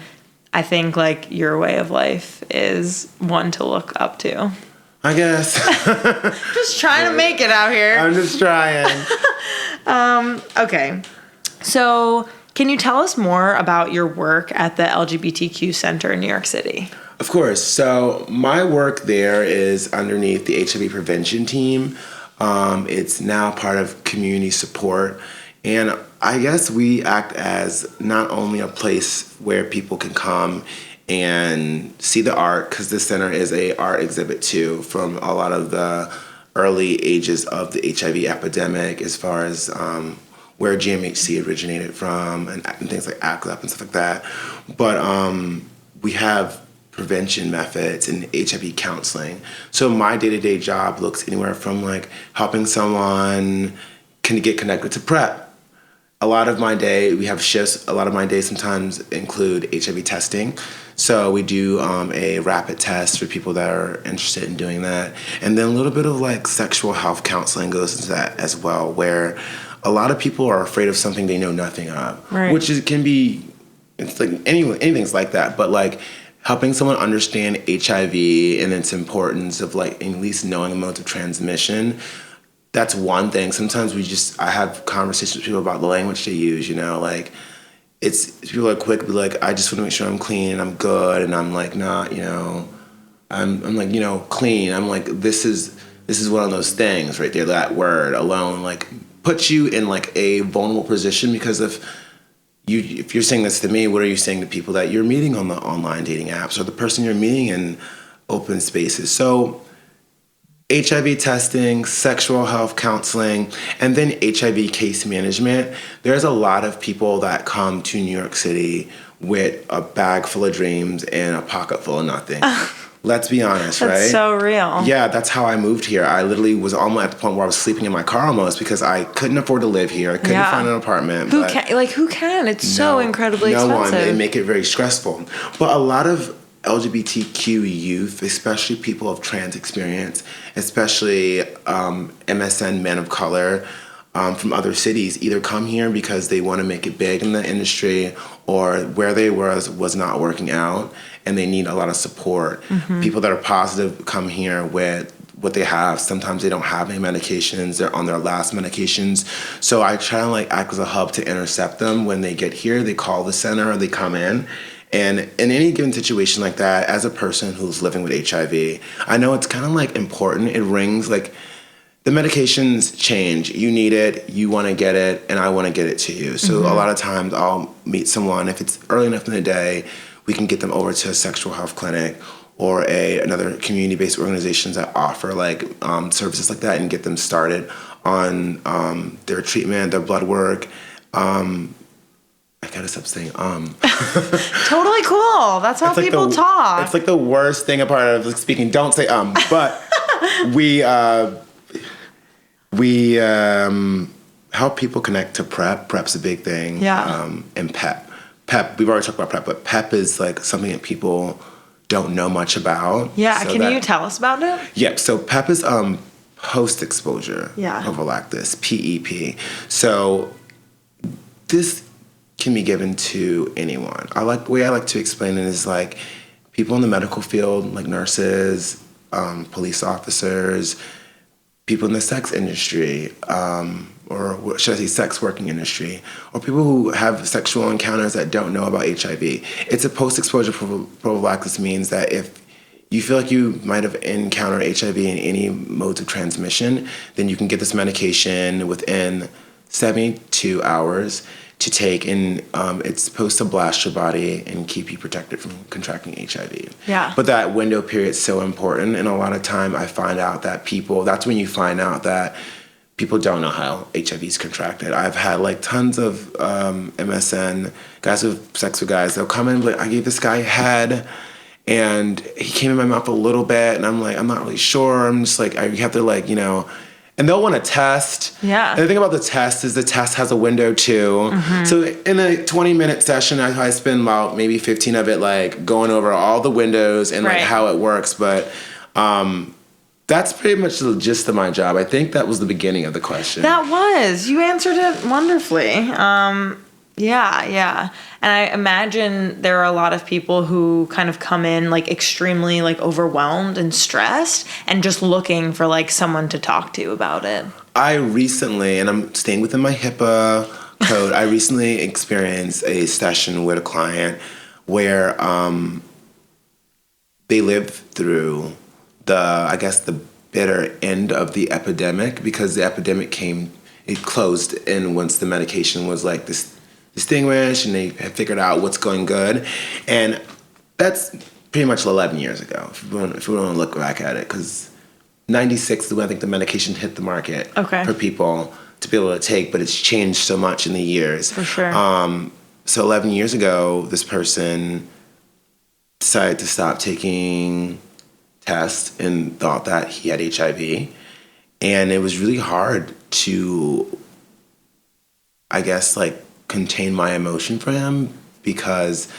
I think like your way of life is one to look up to. I guess. Just trying to make it out here. I'm just trying. Okay. So can you tell us more about your work at the LGBTQ Center in New York City? Of course. So my work there is underneath the HIV prevention team. It's now part of community support. And I guess we act as not only a place where people can come and see the art, because the center is a art exhibit too, from a lot of the early ages of the HIV epidemic, as far as where GMHC originated from and things like ACLAP and stuff like that. But we have prevention methods and HIV counseling. So my day-to-day job looks anywhere from like helping someone can get connected to PrEP. A lot of my day, we have shifts, a lot of my days sometimes include HIV testing. So we do a rapid test for people that are interested in doing that. And then a little bit of like sexual health counseling goes into that as well, where a lot of people are afraid of something they know nothing of, right. Which can be, it's like anything's like that, but like helping someone understand HIV and its importance of like at least knowing the modes of transmission. That's one thing. Sometimes I have conversations with people about the language they use, like people are quick to be like, I just want to make sure I'm clean, I'm good, and I'm like, not, I'm like, clean. I'm like, this is one of those things right there. That word alone, like, puts you in like a vulnerable position, because if you're saying this to me, what are you saying to people that you're meeting on the online dating apps or the person you're meeting in open spaces? So HIV testing, sexual health counseling, and then HIV case management. There's a lot of people that come to New York City with a bag full of dreams and a pocket full of nothing. Let's be honest, right? That's so real. Yeah, that's how I moved here. I literally was almost at the point where I was sleeping in my car almost, because I couldn't afford to live here. I couldn't find an apartment. Who can? It's so incredibly expensive. No one. They make it very stressful. But a lot of LGBTQ youth, especially people of trans experience, especially MSN men of color from other cities, either come here because they want to make it big in the industry, or where they was not working out and they need a lot of support. Mm-hmm. People that are positive come here with what they have. Sometimes they don't have any medications. They're on their last medications. So I try to like act as a hub to intercept them when they get here. They call the center or they come in. And in any given situation like that, as a person who's living with HIV, I know it's kind of like important. It rings like the medications change. You need it, you want to get it, and I want to get it to you. So a lot of times I'll meet someone, if it's early enough in the day, we can get them over to a sexual health clinic or another community-based organizations that offer like services like that, and get them started on their treatment, their blood work. I gotta stop saying Totally cool. That's how people talk. It's like the worst thing apart of speaking. Don't say but we help people connect to PrEP. PrEP's a big thing. Yeah. And PEP. PEP, we've already talked about PrEP, but PEP is like something that people don't know much about. Yeah, so can you tell us about it? Yeah, so PEP is post-exposure prophylaxis, PEP. So this can be given to anyone. The way I like to explain it is like people in the medical field, like nurses, police officers, people in the sex industry, or should I say sex working industry, or people who have sexual encounters that don't know about HIV. It's a post-exposure prophylaxis, means that if you feel like you might have encountered HIV in any modes of transmission, then you can get this medication within 72 hours to take, and it's supposed to blast your body and keep you protected from contracting HIV. Yeah. But that window period is so important, and a lot of time I find out that that's when you find out that people don't know how HIV is contracted. I've had like tons of MSN guys who have sex with guys. They'll come in like, I gave this guy head and he came in my mouth a little bit and I'm like, I'm not really sure. I'm just like, you have to like, you know, and they'll want to test. Yeah. And the thing about the test is the test has a window too. Mm-hmm. So in a 20-minute session, I spend about maybe 15 of it like going over all the windows and like how it works. But that's pretty much the gist of my job. I think that was the beginning of the question. That was. You answered it wonderfully. Yeah. And I imagine there are a lot of people who kind of come in like extremely like overwhelmed and stressed and just looking for like someone to talk to about it. I recently, and I'm staying within my HIPAA code, I recently experienced a session with a client where they lived through the bitter end of the epidemic, because the epidemic it closed in once the medication was like distinguished and they had figured out what's going good. And that's pretty much 11 years ago, if we want to look back at it, because 96 is when I think the medication hit the market for people to be able to take, but it's changed so much in the years. For sure. So 11 years ago, this person decided to stop taking tests and thought that he had HIV. And it was really hard to, I guess, like, contain my emotion for him, because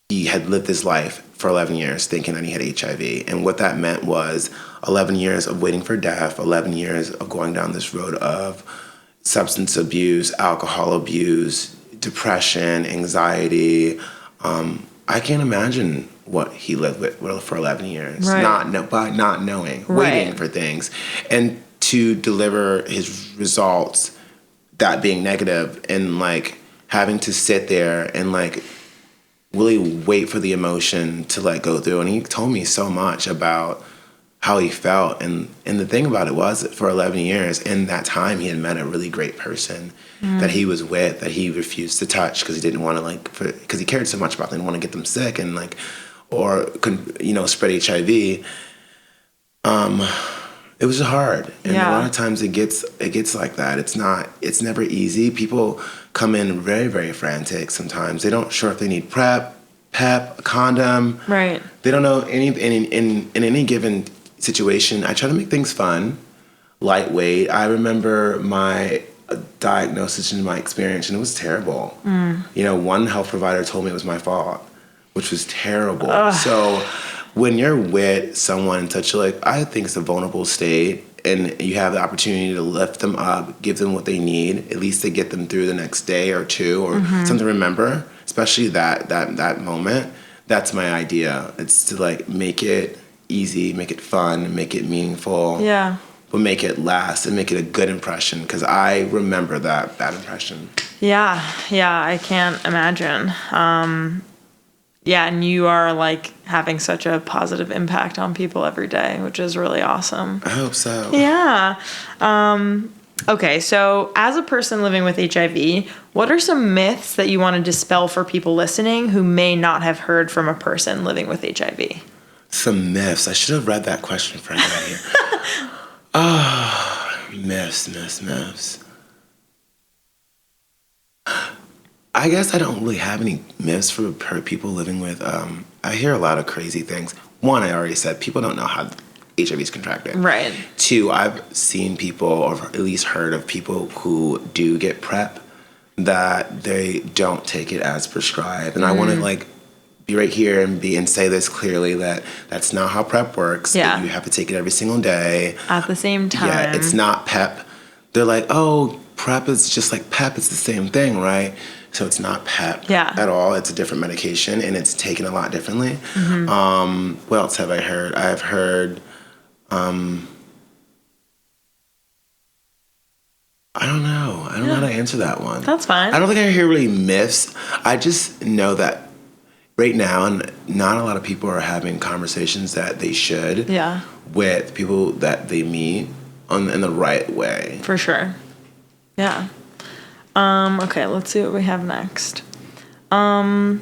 he had lived his life for 11 years thinking that he had HIV. And what that meant was 11 years of waiting for death, 11 years of going down this road of substance abuse, alcohol abuse, depression, anxiety. I can't imagine what he lived with for 11 years, not knowing, waiting for things. And to deliver his results, that being negative, and like having to sit there and like really wait for the emotion to like go through. And he told me so much about how he felt. And the thing about it was that for 11 years, in that time, he had met a really great person that he was with, that he refused to touch because he didn't want to because he cared so much about them, didn't want to get them sick and like, or, you know, spread HIV. It was hard. And a lot of times it gets like that. It's never easy. People come in very, very frantic sometimes. They don't sure if they need PrEP, a condom. Right. They don't know in any given situation. I try to make things fun, lightweight. I remember my diagnosis and my experience, and it was terrible. You know, one health provider told me it was my fault, which was terrible. Ugh. So when you're with someone in such I think it's a vulnerable state, and you have the opportunity to lift them up, give them what they need, at least to get them through the next day or two, or something to remember, especially that moment. That's my idea. It's to like make it easy, make it fun, make it meaningful. Yeah. But make it last and make it a good impression, because I remember that bad impression. Yeah, I can't imagine. And you are like having such a positive impact on people every day, which is really awesome. I hope so. Yeah. Okay, so as a person living with HIV, what are some myths that you want to dispel for people listening who may not have heard from a person living with HIV? Some myths. I should have read that question for everybody. Myths. I guess I don't really have any myths for people living with. I hear a lot of crazy things. One, I already said, people don't know how HIV is contracted. Right. Two, I've seen people, or at least heard of people who do get PrEP, that they don't take it as prescribed. And I want to like be right here and say this clearly, that that's not how PrEP works. Yeah. You have to take it every single day. At the same time. Yeah, it's not PEP. They're like, oh, PrEP is just like PEP. It's the same thing, right? So it's not PEP at all. It's a different medication, and it's taken a lot differently. What else have I heard? I've heard, I don't know. I don't know how to answer that one. That's fine. I don't think I hear really myths. I just know that right now, and not a lot of people are having conversations that they should with people that they meet in the right way. For sure. Yeah. Okay, let's see what we have next. So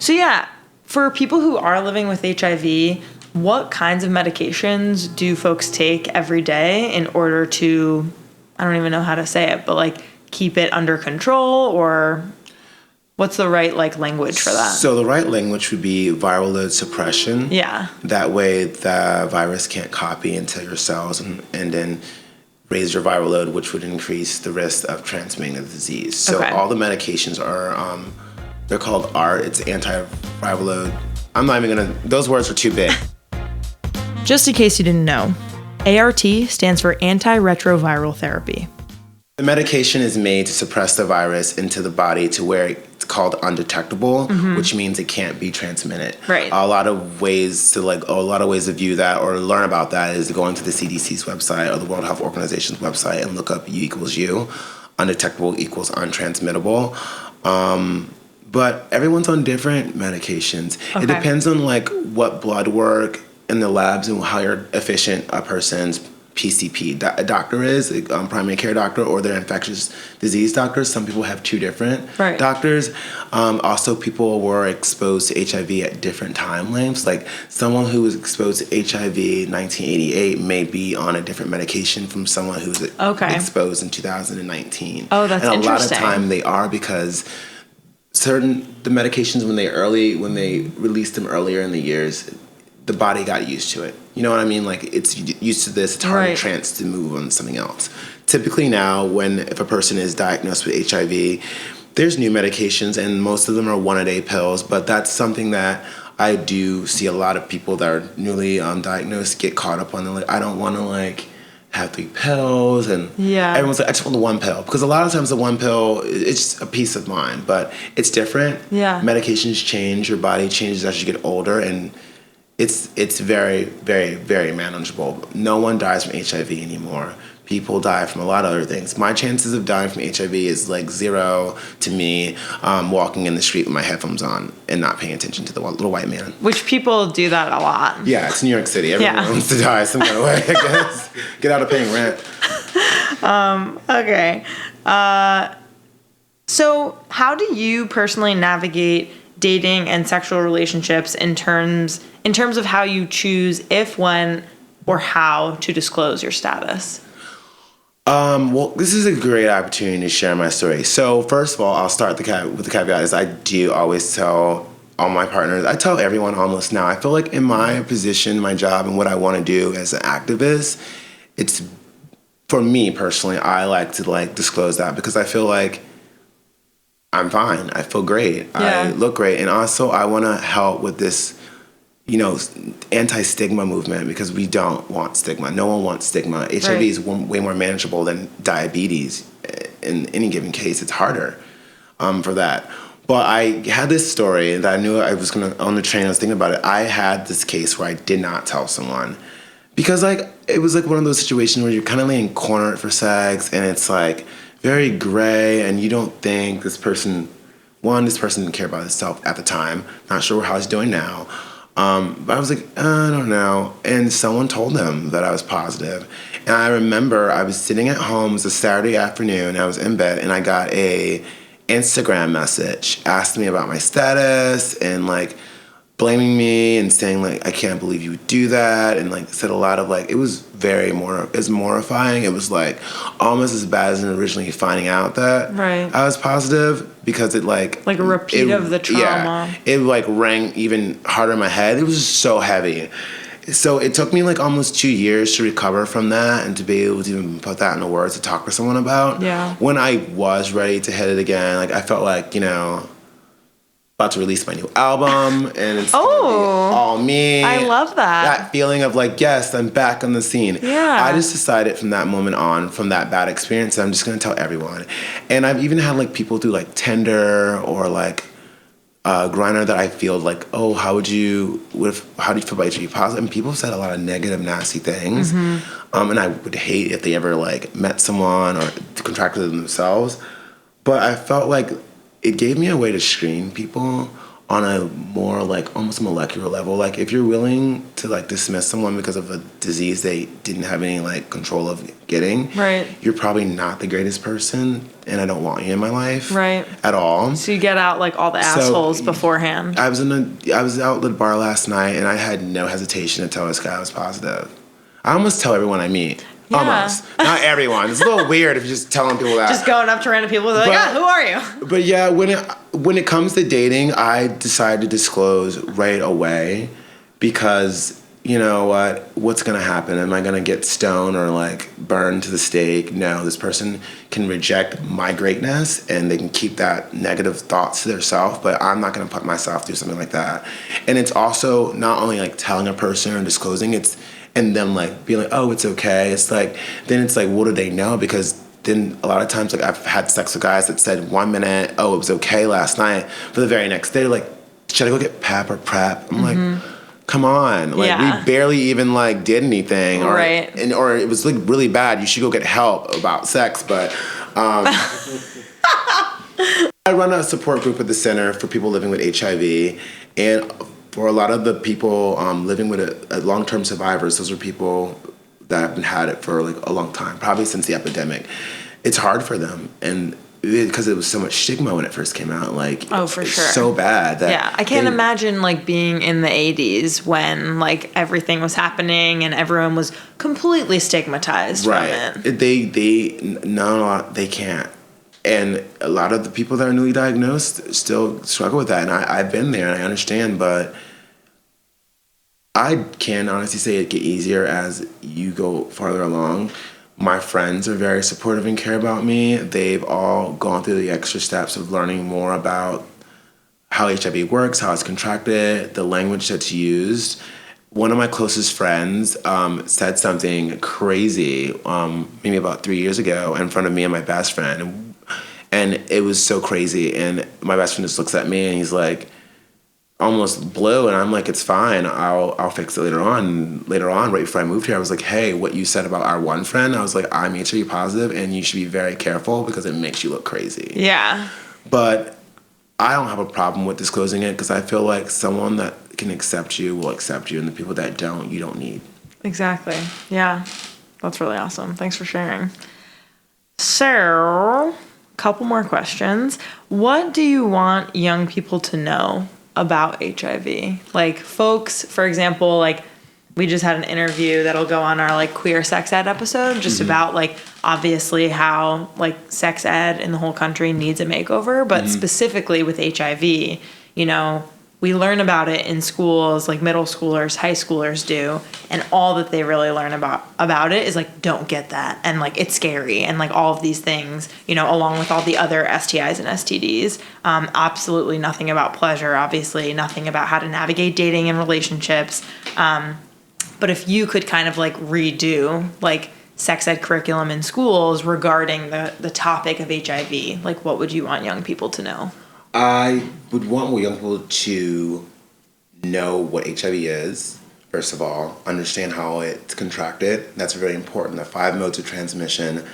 yeah, for people who are living with HIV, what kinds of medications do folks take every day in order to, I don't even know how to say it, but like keep it under control, or what's the right like language for that? So the right language would be viral load suppression. Yeah. That way the virus can't copy into your cells and then raise your viral load, which would increase the risk of transmitting the disease. So all the medications are, they're called ART. It's antiviral load. I'm not even gonna, those words are too big. Just in case you didn't know, ART stands for antiretroviral therapy. The medication is made to suppress the virus into the body to where it's called undetectable, which means it can't be transmitted. Right. A lot of ways to view that or learn about that is to go into the CDC's website or the World Health Organization's website and look up U equals U, undetectable equals untransmittable. But everyone's on different medications. Okay. It depends on like what blood work in the labs and how efficient a person's PCP doctor is, a primary care doctor, or their infectious disease doctors. Some people have two different doctors. Also, people were exposed to HIV at different time lengths. Like someone who was exposed to HIV in 1988 may be on a different medication from someone who's exposed in 2019. Oh, that's interesting. And a lot of time they are, because the medications when they released them earlier in the years, the body got used to it. You know what I mean? Like it's used to this. It's hard to move on to something else. Typically now, if a person is diagnosed with HIV, there's new medications, and most of them are 1-a-day pills. But that's something that I do see a lot of people that are newly diagnosed get caught up on. Like, I don't want to like have 3 pills, and everyone's like, I just want the 1 pill, because a lot of times the 1 pill, it's just a peace of mind, but it's different. Medications change, your body changes as you get older, and it's very, very, very manageable. No one dies from HIV anymore. People die from a lot of other things. My chances of dying from HIV is like 0 to me walking in the street with my headphones on and not paying attention to the little white man. Which people do that a lot. Yeah, it's New York City. Everyone wants to die some kind of way, I guess. Get out of paying rent. Okay. So how do you personally navigate dating and sexual relationships in terms of how you choose if, when, or how to disclose your status? Well, this is a great opportunity to share my story. So first of all, I'll start with the caveat is I do always tell all my partners, I tell everyone almost now, I feel like in my position, my job, and what I want to do as an activist, it's, for me personally, I like to like disclose that, because I feel like I'm fine. I feel great. I look great. And also I want to help with this, anti-stigma movement, because we don't want stigma. No one wants stigma. HIV is way more manageable than diabetes. In any given case, it's harder for that. But I had this story that I knew I was going to, on the train, I was thinking about it. I had this case where I did not tell someone, because it was like one of those situations where you're kind of laying cornered for sex, and it's like very gray, and you don't think this person didn't care about himself at the time. Not sure how he's doing now. But I was like, I don't know. And someone told them that I was positive. And I remember I was sitting at home, it was a Saturday afternoon, I was in bed, and I got a Instagram message asking me about my status and like blaming me and saying like, I can't believe you would do that, and like said a lot of like, it was mortifying. It was like almost as bad as originally finding out that I was positive, because it like a repeat of the trauma. Yeah, it like rang even harder in my head. It was just so heavy. So it took me like almost 2 years to recover from that and to be able to even put that into words to talk to someone about. Yeah. When I was ready to hit it again, like I felt like, about to release my new album, and it's gonna be all me. I love that. That feeling of like, yes, I'm back on the scene. Yeah. I just decided from that moment on, from that bad experience, I'm just gonna tell everyone. And I've even had like people through like Tinder or like Grindr that I feel like, how do you feel about HIV positive? And people said a lot of negative, nasty things. Mm-hmm. And I would hate if they ever like met someone or contracted it themselves. But I felt like it gave me a way to screen people on a more like almost molecular level. Like if you're willing to like dismiss someone because of a disease they didn't have any like control of getting, right, you're probably not the greatest person, and I don't want you in my life, right, at all. So you get out like all the assholes beforehand. I was out at the bar last night, and I had no hesitation to tell this guy I was positive. I almost tell everyone I meet. Yeah. Almost. Not everyone. It's a little weird if you're just telling people that. Just going up to random people, they're like, who are you? But yeah, when it comes to dating, I decided to disclose right away because, you know what's going to happen? Am I going to get stoned or like burned to the stake? No, this person can reject my greatness and they can keep that negative thoughts to themselves, but I'm not going to put myself through something like that. And it's also not only like telling a person or disclosing, and them like being like, oh, it's okay. It's like, then it's like, what do they know? Because then a lot of times, like I've had sex with guys that said 1 minute, oh, it was okay last night. But the very next day, like, should I go get PEP or PrEP? I'm like, come on. Like we barely even like did anything. Or, right. Or it was like really bad. You should go get help about sex. But I run a support group at the center for people living with HIV. And for a lot of the people living with long-term survivors, those are people that have had it for like a long time, probably since the epidemic. It's hard for them, and because it was so much stigma when it first came out, like oh, for sure, so bad that I can't imagine like being in the 80s when like everything was happening and everyone was completely stigmatized from it. They can't. And a lot of the people that are newly diagnosed still struggle with that. And I've been there and I understand, but I can honestly say it get easier as you go farther along. My friends are very supportive and care about me. They've all gone through the extra steps of learning more about how HIV works, how it's contracted, the language that's used. One of my closest friends said something crazy maybe about 3 years ago in front of me and my best friend. And it was so crazy. And my best friend just looks at me and he's like, almost blue. And I'm like, it's fine. I'll fix it later on. Later on, right before I moved here, I was like, hey, what you said about our one friend, I was like, I'm HIV positive and you should be very careful because it makes you look crazy. Yeah. But I don't have a problem with disclosing it because I feel like someone that can accept you will accept you, and the people that don't, you don't need. Exactly. Yeah. That's really awesome. Thanks for sharing. So, couple more questions. What do you want young people to know about HIV? Like folks, for example, like we just had an interview that'll go on our like queer sex ed episode just about like obviously how like sex ed in the whole country needs a makeover, but specifically with HIV, you know, we learn about it in schools, like middle schoolers, high schoolers do, and all that they really learn about it is like, don't get that, and like it's scary, and like all of these things, you know, along with all the other STIs and STDs. Absolutely nothing about pleasure, obviously nothing about how to navigate dating and relationships. But if you could kind of like redo like sex ed curriculum in schools regarding the topic of HIV, like what would you want young people to know? I would want more young people to know what HIV is, first of all, understand how it's contracted. That's very important. The 5 modes of transmission.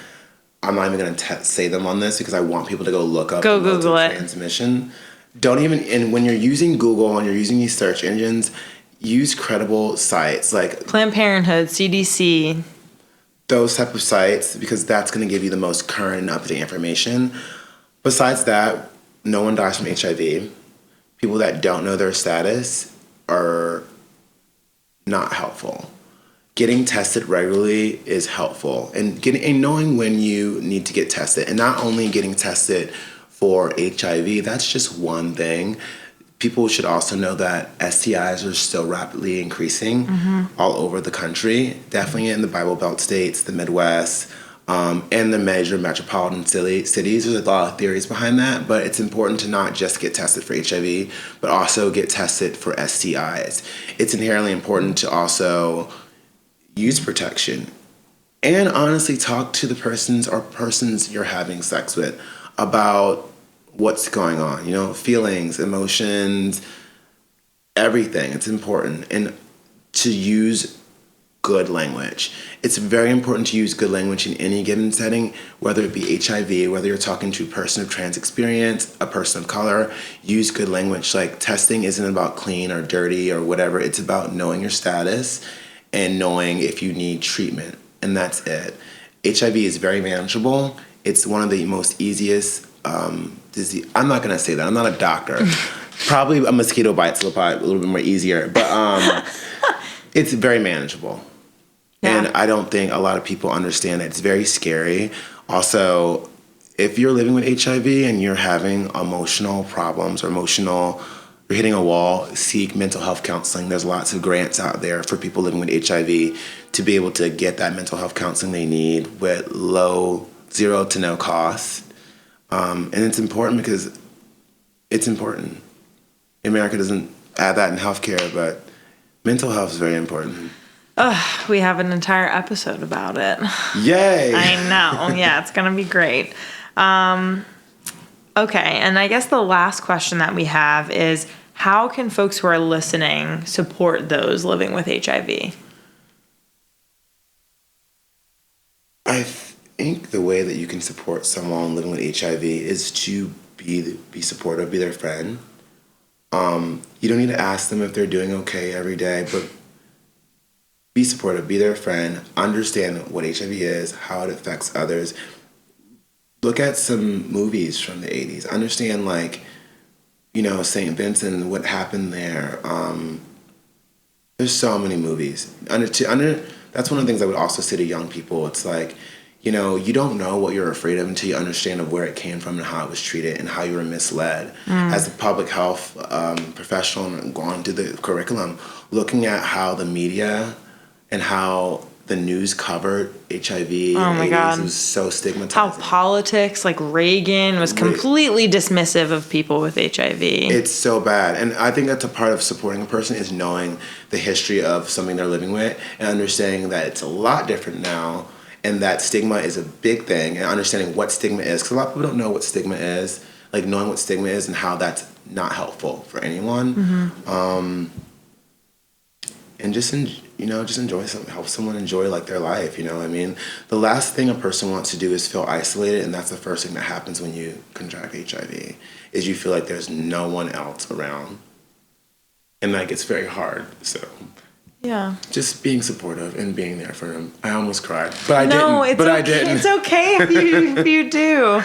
I'm not even going to say them on this because I want people to go look up modes of transmission. Don't even, and when you're using Google and you're using these search engines, use credible sites like Planned Parenthood, CDC. Those type of sites, because that's going to give you the most current and up-to-date information. Besides that, no one dies from HIV. People that don't know their status are not helpful. Getting tested regularly is helpful, and knowing when you need to get tested, and not only getting tested for HIV. That's just one thing. People should also know that STIs are still rapidly increasing all over the country. Definitely in the Bible Belt states, the Midwest. And the major metropolitan cities. There's a lot of theories behind that, but it's important to not just get tested for HIV, but also get tested for STIs. It's inherently important to also use protection and honestly talk to the persons you're having sex with about what's going on, you know, feelings, emotions, everything. It's important. And to use good language. It's very important to use good language in any given setting, whether it be HIV, whether you're talking to a person of trans experience, a person of color. Use good language. Like, testing isn't about clean or dirty or whatever. It's about knowing your status and knowing if you need treatment, and that's it. HIV is very manageable. It's one of the most easiest disease. I'm not gonna say that. I'm not a doctor. Probably a mosquito bite's a little bit more easier, but it's very manageable. Yeah. And I don't think a lot of people understand that. It's very scary. Also, if you're living with HIV and you're having emotional problems or you're hitting a wall, seek mental health counseling. There's lots of grants out there for people living with HIV to be able to get that mental health counseling they need with zero to no cost. And it's important because it's important. America doesn't add that in healthcare, but mental health is very important. We have an entire episode about it. Yay! I know. Yeah, it's going to be great. Okay, and I guess the last question that we have is, how can folks who are listening support those living with HIV? I think the way that you can support someone living with HIV is to be supportive, be their friend. You don't need to ask them if they're doing okay every day, but be supportive, be their friend, understand what HIV is, how it affects others. Look at some movies from the 80s. Understand, St. Vincent, what happened there. There's so many movies. That's one of the things I would also say to young people. It's like, you don't know what you're afraid of until you understand of where it came from and how it was treated and how you were misled. As a public health professional and going through the curriculum, looking at how the media and how the news covered HIV in the 80s was so stigmatizing. How politics, like Reagan, was completely dismissive of people with HIV. It's so bad. And I think that's a part of supporting a person is knowing the history of something they're living with and understanding that it's a lot different now and that stigma is a big thing and understanding what stigma is. Because a lot of people don't know what stigma is, like knowing what stigma is and how that's not helpful for anyone. And just enjoy something, help someone enjoy their life, The last thing a person wants to do is feel isolated, and that's the first thing that happens when you contract HIV, is you feel like there's no one else around. And that gets very hard, so. Yeah. Just being supportive and being there for them. I almost cried, but I didn't. I didn't. It's okay if you do.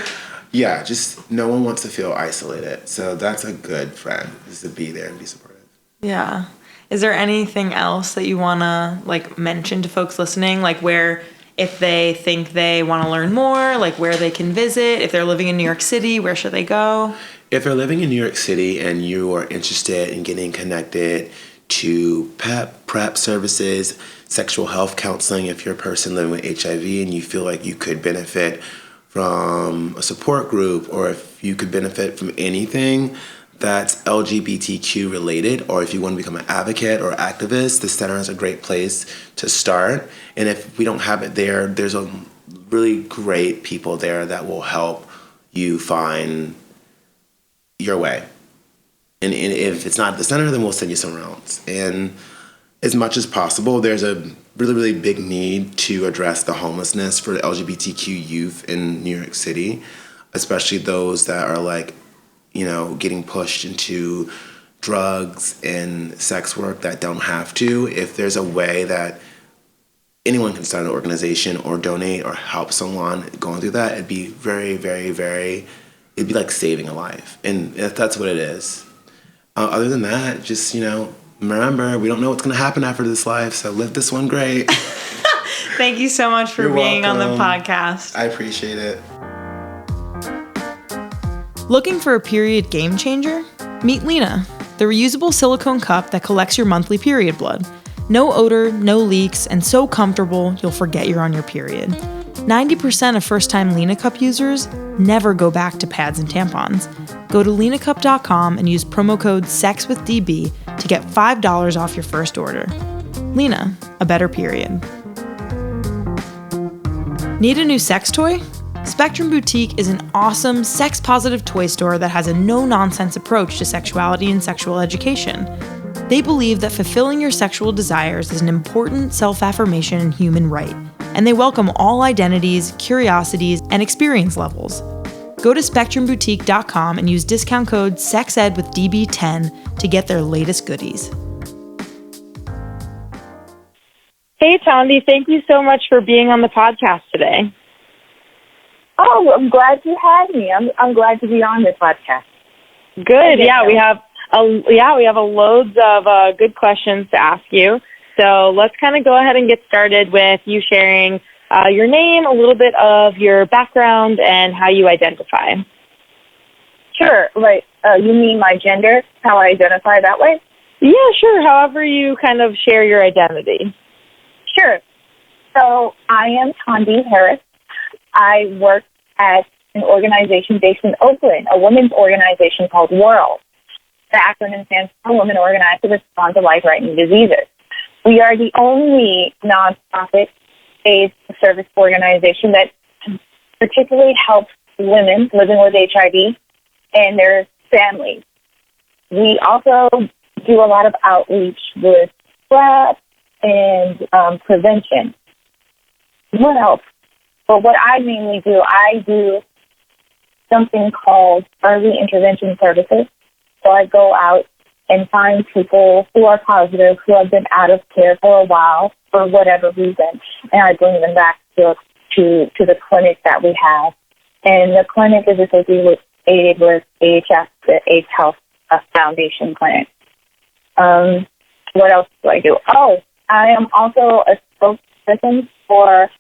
Yeah, just no one wants to feel isolated. So that's a good friend, is to be there and be supportive. Yeah. Is there anything else that you want to mention to folks listening? Where, if they think they want to learn more, where they can visit? If they're living in New York City, where should they go? If they're living in New York City and you are interested in getting connected to PrEP services, sexual health counseling, if you're a person living with HIV and you feel like you could benefit from a support group, or if you could benefit from anything that's LGBTQ related, or if you want to become an advocate or activist, the center is a great place to start. And if we don't have it there, there's a really great people there that will help you find your way. And if it's not at the center, then we'll send you somewhere else. And as much as possible, there's a really, really big need to address the homelessness for the LGBTQ youth in New York City, especially those that are getting pushed into drugs and sex work that don't have to. If there's a way that anyone can start an organization or donate or help someone going through that, it'd be very, very, very, it'd be like saving a life. And that's what it is. Other than that, just, remember, we don't know what's going to happen after this life, so live this one great. Thank you so much for being on the podcast. I appreciate it. Looking for a period game changer? Meet Lena, the reusable silicone cup that collects your monthly period blood. No odor, no leaks, and so comfortable you'll forget you're on your period. 90% of first-time Lena Cup users never go back to pads and tampons. Go to lenacup.com and use promo code SEXWITHDB to get $5 off your first order. Lena, a better period. Need a new sex toy? Spectrum Boutique is an awesome, sex-positive toy store that has a no-nonsense approach to sexuality and sexual education. They believe that fulfilling your sexual desires is an important self-affirmation and human right, and they welcome all identities, curiosities, and experience levels. Go to SpectrumBoutique.com and use discount code SEXED with DB10 to get their latest goodies. Hey, Thandi, thank you so much for being on the podcast today. Oh, I'm glad you had me. I'm glad to be on this podcast. Good. Yeah, we have loads of good questions to ask you. So let's kind of go ahead and get started with you sharing your name, a little bit of your background, and how you identify. Sure. Right. You mean my gender, how I identify that way? Yeah, sure. However you kind of share your identity. Sure. So I am Thandi Harris. I work at an organization based in Oakland, a women's organization called W.O.R.L.D. The acronym stands for Women Organized to Respond to Life-Threatening Diseases. We are the only nonprofit AIDS service organization that particularly helps women living with HIV and their families. We also do a lot of outreach with PrEP and prevention. What else? But what I mainly do, I do something called early intervention services. So I go out and find people who are positive, who have been out of care for a while for whatever reason, and I bring them back to the clinic that we have. And the clinic is associated with AHS, the AIDS Health Foundation Clinic. What else do I do? Oh, I am also a spokesperson for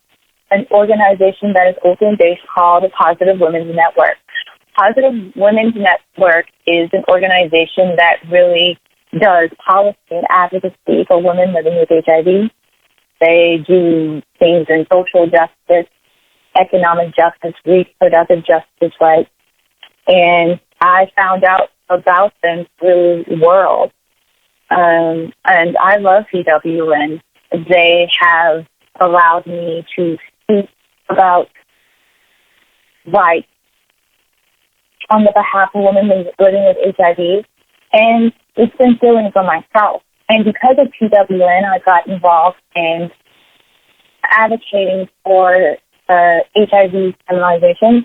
an organization that is Oakland-based called the Positive Women's Network. Positive Women's Network is an organization that really does policy and advocacy for women living with HIV. They do things in social justice, economic justice, reproductive justice rights. And I found out about them through W.O.R.L.D. And I love PWN. They have allowed me to speak about rights on the behalf of women living with HIV, and it's been thrilling for myself. And because of PWN, I got involved in advocating for HIV criminalization,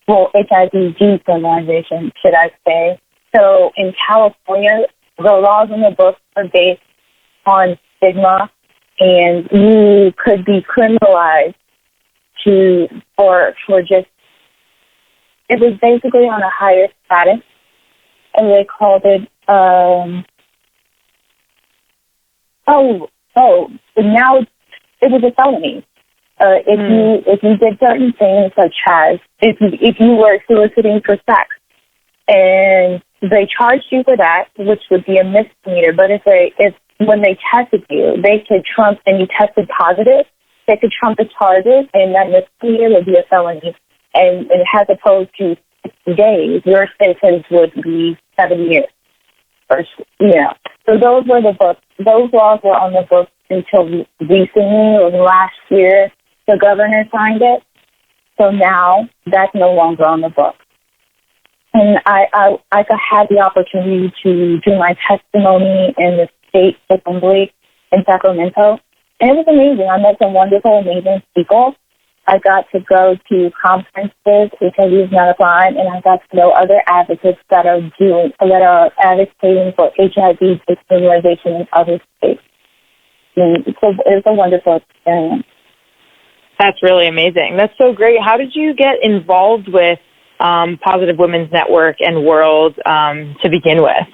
HIV decriminalization, should I say. So in California, the laws in the book are based on stigma, and you could be criminalized for just, it was basically on a higher status, and they called it, now it was a felony. If you did certain things, such as if you were soliciting for sex, and they charged you for that, which would be a misdemeanor, but if when they tested you, they could trump, and you tested positive, they could trump the charges, and that misdemeanor would be a felony. And as opposed to 60 days, your sentence would be 7 years. So those were the books. Those laws were on the books until recently, or last year, the governor signed it. So now that's no longer on the books. And I had the opportunity to do my testimony in the state assembly in Sacramento. And it was amazing. I met some wonderful, amazing people. I got to go to conferences, HIV is Not a Crime, and I got to know other advocates that are advocating for HIV decriminalization in other states. And it was a wonderful experience. That's really amazing. That's so great. How did you get involved with Positive Women's Network and W.O.R.L.D. To begin with?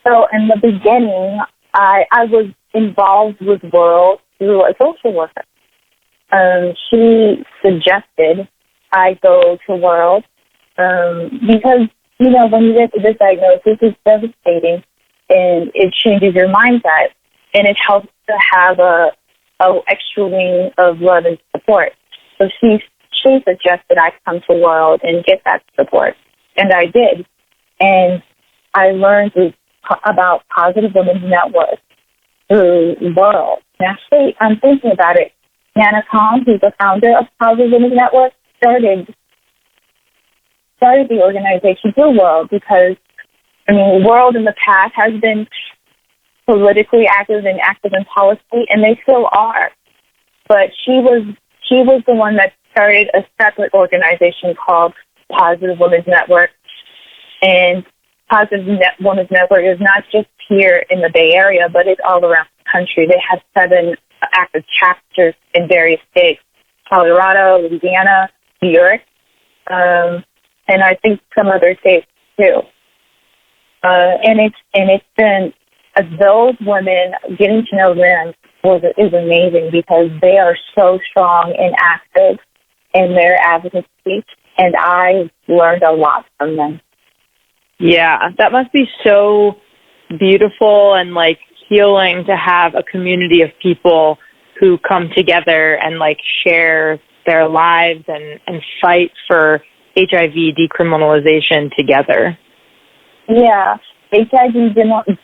So in the beginning, I was involved with W.O.R.L.D. through a social worker. She suggested I go to W.O.R.L.D. Because, when you get this diagnosis, it's devastating, and it changes your mindset, and it helps to have a extra wing of love and support. So she suggested I come to W.O.R.L.D. and get that support, and I did. And I learned about Positive Women's Network through W.O.R.L.D. And actually, I'm thinking about it. Nana Khan, who's the founder of Positive Women's Network, started the organization through W.O.R.L.D. because I mean, W.O.R.L.D in the past has been politically active and active in policy, and they still are. But she was the one that started a separate organization called Positive Women's Network. And Positive Women's Network is not just here in the Bay Area, but it's all around the country. They have 7 active chapters in various states: Colorado, Louisiana, New York, and I think some other states too. And it's been those women, getting to know them is amazing, because they are so strong and active in their advocacy, and I learned a lot from them. Yeah, that must be so beautiful and like healing to have a community of people who come together and like share their lives and fight for HIV decriminalization together. Yeah, HIV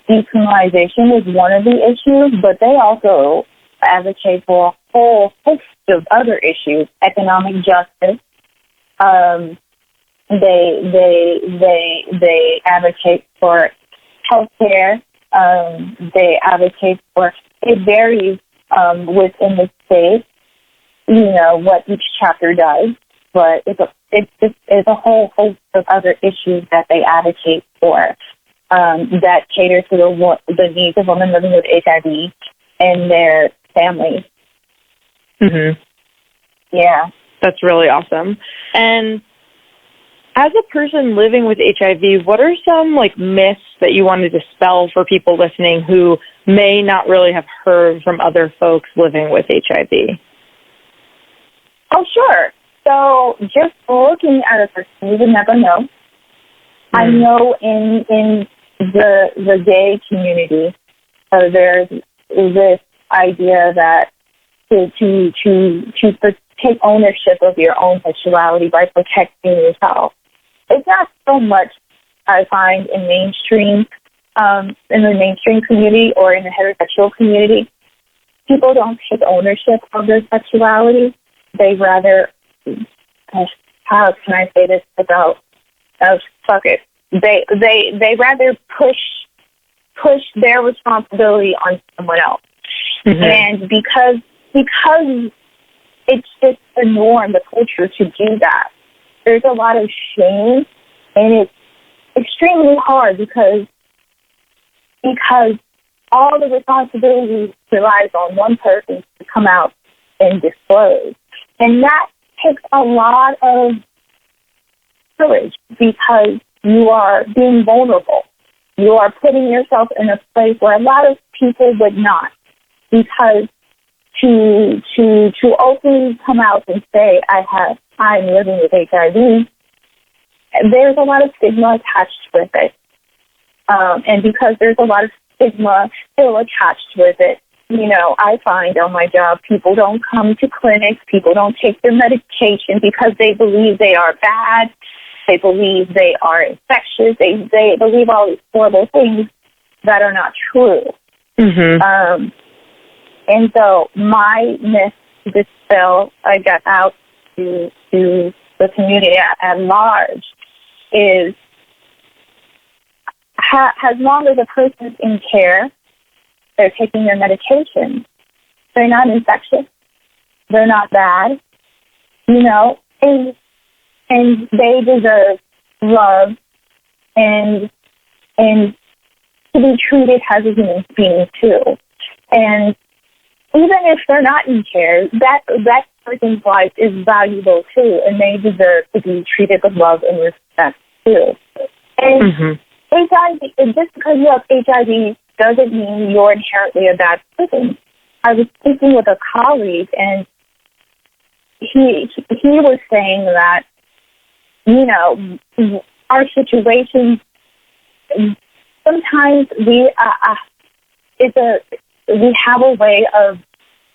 decriminalization is one of the issues, but they also advocate for a whole host of other issues: economic justice. They advocate for healthcare. They advocate for, it varies within the state, what each chapter does, but it's a whole host of other issues that they advocate for that cater to the needs of women living with HIV and their families. Mm-hmm. Yeah. That's really awesome. And as a person living with HIV, what are some like myths that you want to dispel for people listening who may not really have heard from other folks living with HIV? Oh, sure. So just looking at a person, you would never know. I know in the gay community, there's this idea that to take ownership of your own sexuality by protecting yourself. It's not so much, I find, in the mainstream community or in the heterosexual community. People don't take ownership of their sexuality. They rather, how can I say this without, fuck it. They rather push their responsibility on someone else. Mm-hmm. And because it's just the norm, the culture to do that, there's a lot of shame, and it's extremely hard because all the responsibility relies on one person to come out and disclose. And that takes a lot of courage, because you are being vulnerable. You are putting yourself in a place where a lot of people would not, because to openly come out and say, I'm living with HIV, there's a lot of stigma attached with it. And because there's a lot of stigma still attached with it, I find on my job, people don't come to clinics, people don't take their medication because they believe they are bad, they believe they are infectious, they believe all these horrible things that are not true. Mm-hmm. And so my myth to dispel, I got out to the community at large, is as long as a person's in care, they're taking their medication, they're not infectious, they're not bad, and they deserve love and to be treated as a human being too. And even if they're not in care, that person's life is valuable too, and they deserve to be treated with love and respect too. And HIV, just because you have HIV doesn't mean you're inherently a bad person. I was speaking with a colleague, and he was saying that, our situations, sometimes we have a way of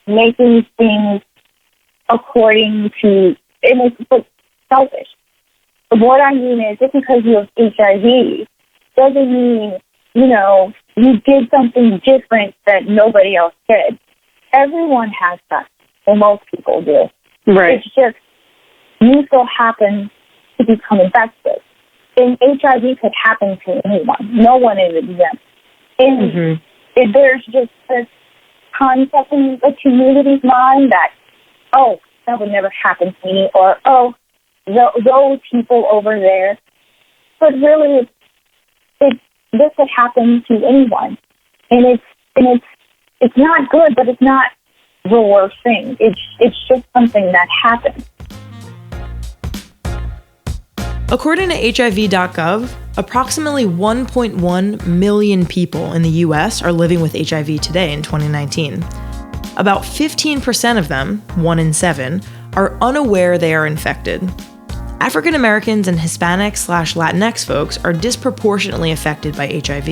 making things according to, it makes it selfish. What I mean is, just because you have HIV doesn't mean, you did something different that nobody else did. Everyone has that, and most people do. Right. It's just, you still happen to become infected. And HIV could happen to anyone. No one is exempt. And there's just this concept in the community's mind that, oh, that would never happen to me, or, oh, those people over there. But really, this could happen to anyone. And it's not good, but it's not the worst thing. It's just something that happens. According to HIV.gov, approximately 1.1 million people in the U.S. are living with HIV today in 2019. About 15% of them, 1 in 7, are unaware they are infected. African Americans and Hispanic/Latinx folks are disproportionately affected by HIV.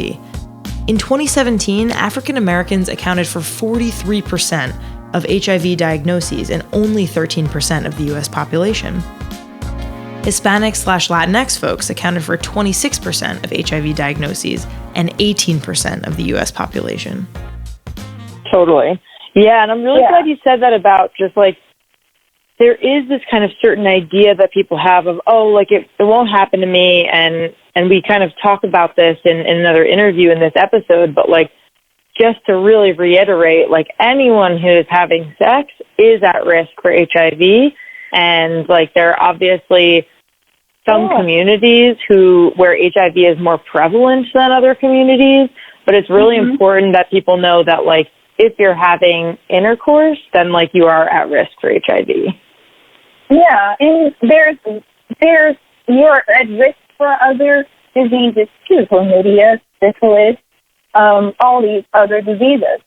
In 2017, African Americans accounted for 43% of HIV diagnoses and only 13% of the U.S. population. Hispanic/Latinx folks accounted for 26% of HIV diagnoses and 18% of the U.S. population. Totally. Yeah, and I'm really glad you said that about just like, there is this kind of certain idea that people have of, oh, like it won't happen to me, and we kind of talk about this in another interview in this episode, but like, just to really reiterate, like anyone who is having sex is at risk for HIV, and like there are obviously some communities where HIV is more prevalent than other communities, but it's really important that people know that like if you're having intercourse, then like you are at risk for HIV. Yeah, and you're at risk for other diseases too, chlamydia, syphilis, all these other diseases.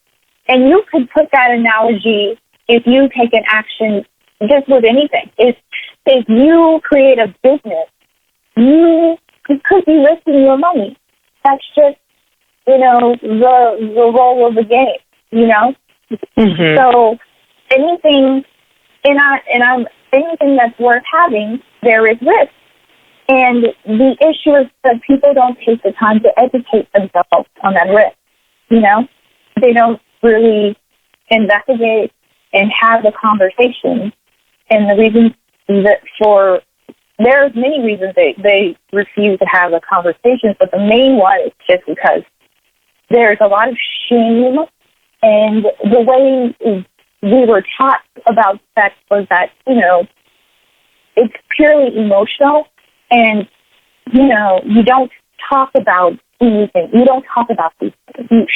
And you could put that analogy if you take an action just with anything. If you create a business, you could be risking your money. That's just, the role of the game, So anything, anything that's worth having, there is risk. And the issue is that people don't take the time to educate themselves on that risk. They don't really investigate and have the conversation. And the reason there's many reasons they refuse to have the conversations, but the main one is just because there's a lot of shame, and the way we were taught about sex was that, it's purely emotional, and, you don't talk about anything. You don't talk about these things.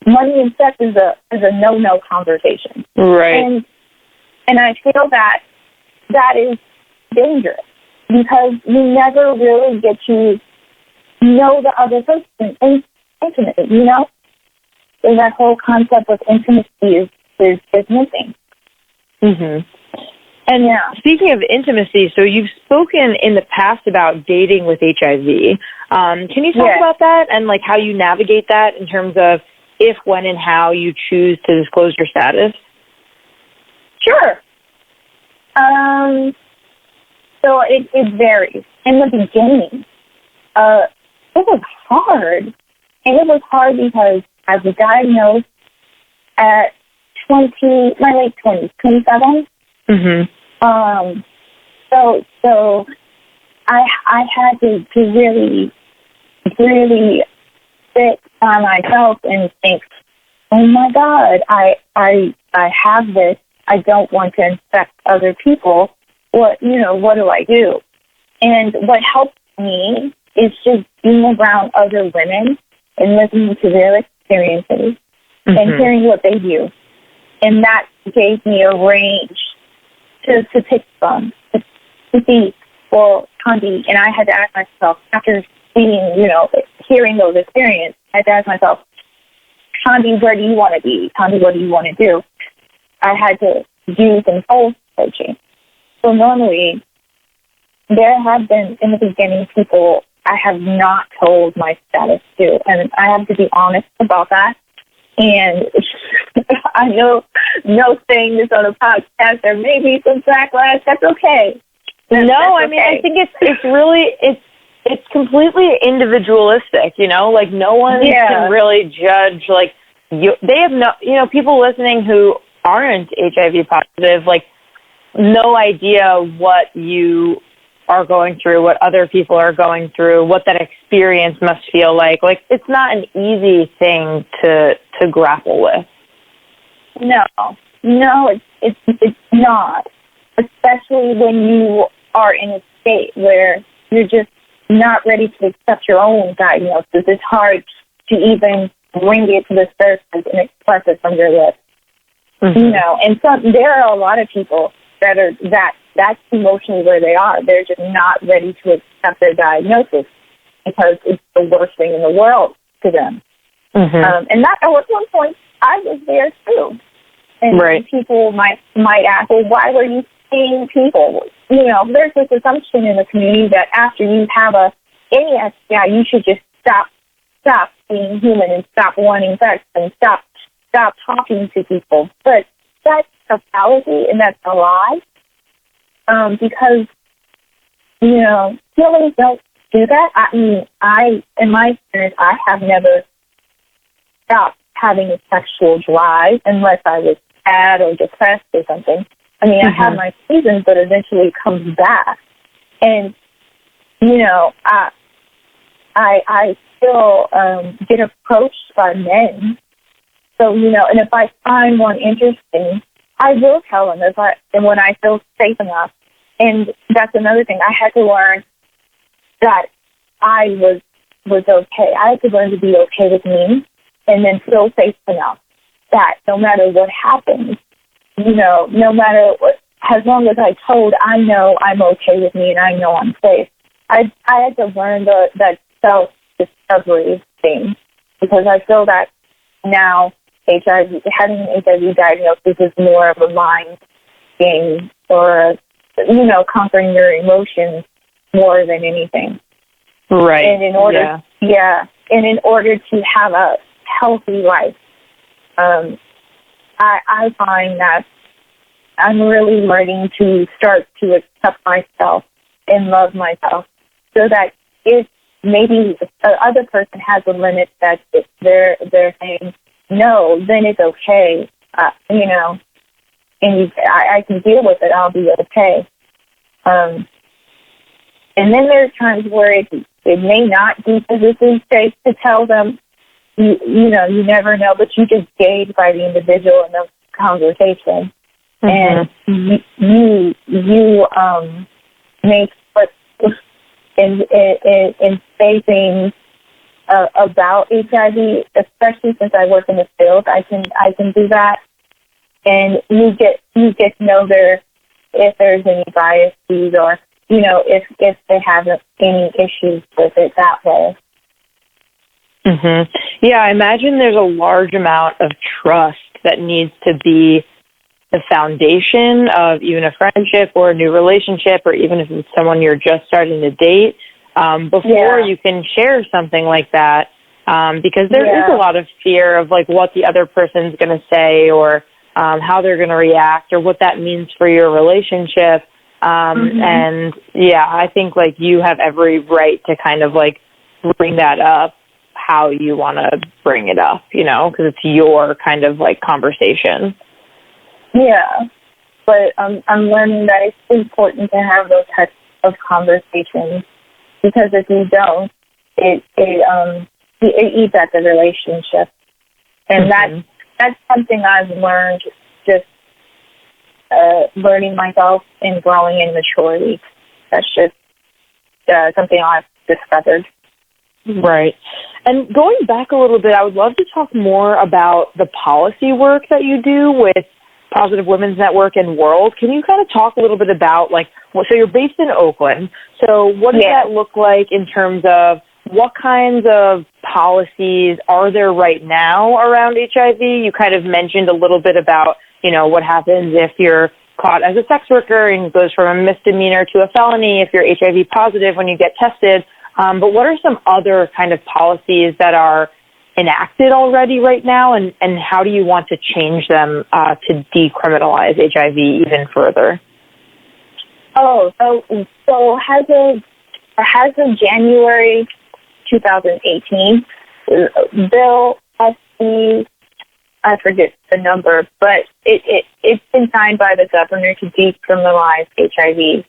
Money and sex is a no-no conversation. Right. And I feel that is dangerous because you never really get to know the other person intimately, So that whole concept of intimacy is missing. And speaking of intimacy, so you've spoken in the past about dating with HIV. Can you talk about that and like how you navigate that in terms of if, when, and how you choose to disclose your status? Sure. So it varies. In the beginning, it was hard. And it was hard because I was diagnosed at my late 20s, 27. So I had to really, really sit on myself and think, oh my God, I have this. I don't want to infect other people. What do I do? And what helped me is just being around other women and listening to their experiences and hearing what they do. And that gave me a range to pick from, to see, well, Thandi, and I had to ask myself, after seeing, hearing those experiences, I had to ask myself, Thandi, where do you want to be? Thandi, what do you want to do? I had to do some soul searching. So normally, there have been, in the beginning, people I have not told my status to, and I have to be honest about that. And I know saying this on a podcast, there may be some backlash. That's okay. That's okay. I think it's really, it's completely individualistic, like no one can really judge, like, they have no, people listening who aren't HIV positive, like, no idea what you are going through, what other people are going through, what that experience must feel like. Like, it's not an easy thing to grapple with. No, it's not. Especially when you are in a state where you're just not ready to accept your own diagnosis. It's hard to even bring it to the surface and express it from your lips. Mm-hmm. And there are a lot of people that are that's emotionally where they are. They're just not ready to accept their diagnosis because it's the worst thing in the world to them. Mm-hmm. And that at one point I was there too. And right. People might ask, well, why were you seeing people? There's this assumption in the community that after you have any STI, you should just stop being human and stop wanting sex and stop talking to people. But that's a fallacy and that's a lie. Because, feelings don't do that. I mean, in my experience, I have never stopped having a sexual drive unless I was sad or depressed or something. I mean, mm-hmm. I have my seasons, but eventually it comes back. And, I still get approached by men. So, and if I find one interesting, I will tell them and when I feel safe enough. And that's another thing. I had to learn that I was okay. I had to learn to be okay with me and then feel safe enough that no matter what happens, no matter what, as long as I know I'm okay with me and I know I'm safe. I had to learn that self-discovery thing because I feel that now having an HIV diagnosis is more of a mind game or, conquering your emotions more than anything. Right. And in order to have a healthy life, I find that I'm really learning to start to accept myself and love myself so that if maybe the other person has a limit that they're saying no, then it's okay, and I can deal with it. I'll be okay. And then there's times where it may not be physically safe to tell them, you never know, but you just gauge by the individual in the conversation. Mm-hmm. And you make and say things about HIV, especially since I work in the field. I can do that, and you get to know if there's any biases or if they have any issues with it that way. Mm-hmm. Yeah, I imagine there's a large amount of trust that needs to be the foundation of even a friendship or a new relationship, or even if it's someone you're just starting to date, before you can share something like that, because there is a lot of fear of what the other person's going to say or how they're going to react or what that means for your relationship. Mm-hmm. And I think you have every right to kind of bring that up how you want to bring it up, because it's your kind of conversation. Yeah, but I'm learning that it's important to have those types of conversations because if you don't, it eats at the relationship, and mm-hmm. that's something I've learned just learning myself and growing in maturity. That's just something I've discovered. Right. And going back a little bit, I would love to talk more about the policy work that you do with Positive Women's Network and W.O.R.L.D. Can you kind of talk a little bit about, so you're based in Oakland, so what does that look like in terms of what kinds of policies are there right now around HIV? You kind of mentioned a little bit about, what happens if you're caught as a sex worker and it goes from a misdemeanor to a felony if you're HIV positive when you get tested. But what are some other kind of policies that are enacted already right now, and how do you want to change them to decriminalize HIV even further? So as of January 2018, Bill S3E8, I forget the number, but it's been signed by the governor to decriminalize HIV.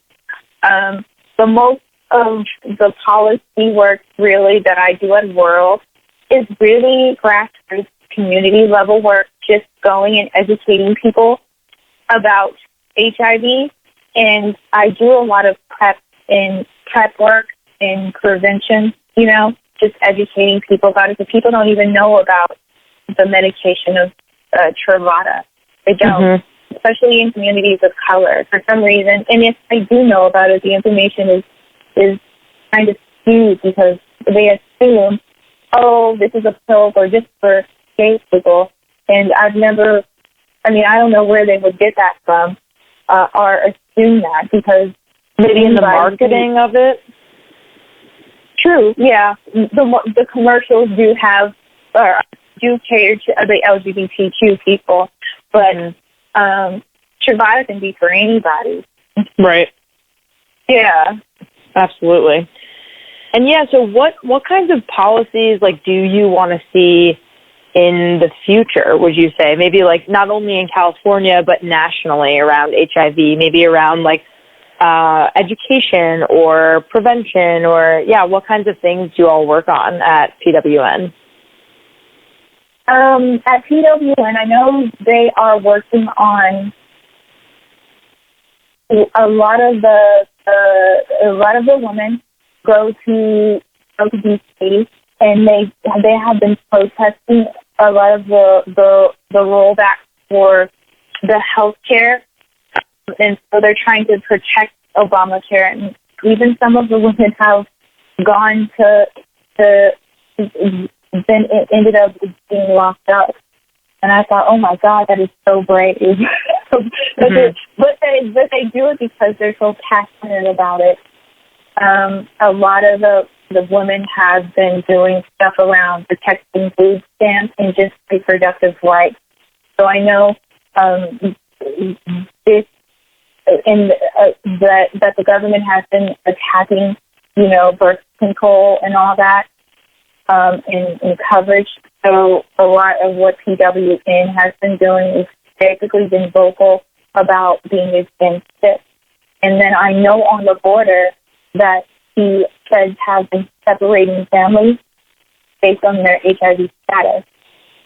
most of the policy work really that I do at W.O.R.L.D is really grassroots community level work, just going and educating people about HIV. And I do a lot of PrEP work and prevention, just educating people about it. So people don't even know about the medication of Truvada. They don't, especially in communities of color for some reason. And if they do know about it, the information is kind of skewed because they assume, oh, this is a pill or just for gay people. And I don't know where they would get that from or assume that because maybe in the marketing of it. True, yeah. The commercials do cater to the LGBTQ people, but Truvada can be for anybody. Right. Yeah. Absolutely. And yeah, so what kinds of policies do you want to see in the future, would you say? Maybe not only in California but nationally around HIV, maybe around education or prevention or what kinds of things do you all work on at PWN? At PWN, I know they are working on a lot of the women go to DC, and they have been protesting a lot of the rollback for the health care, and so they're trying to protect Obamacare, and even some of the women have gone ended up being locked up. And I thought, oh my God, that is so brave. But they do it because they're so passionate about it. A lot of the women have been doing stuff around protecting food stamps and just reproductive rights. So I know this and that the government has been attacking, birth control and all that in coverage. So a lot of what PWN has been doing is basically been vocal about being against it. And then I know on the border that the feds have been separating families based on their HIV status.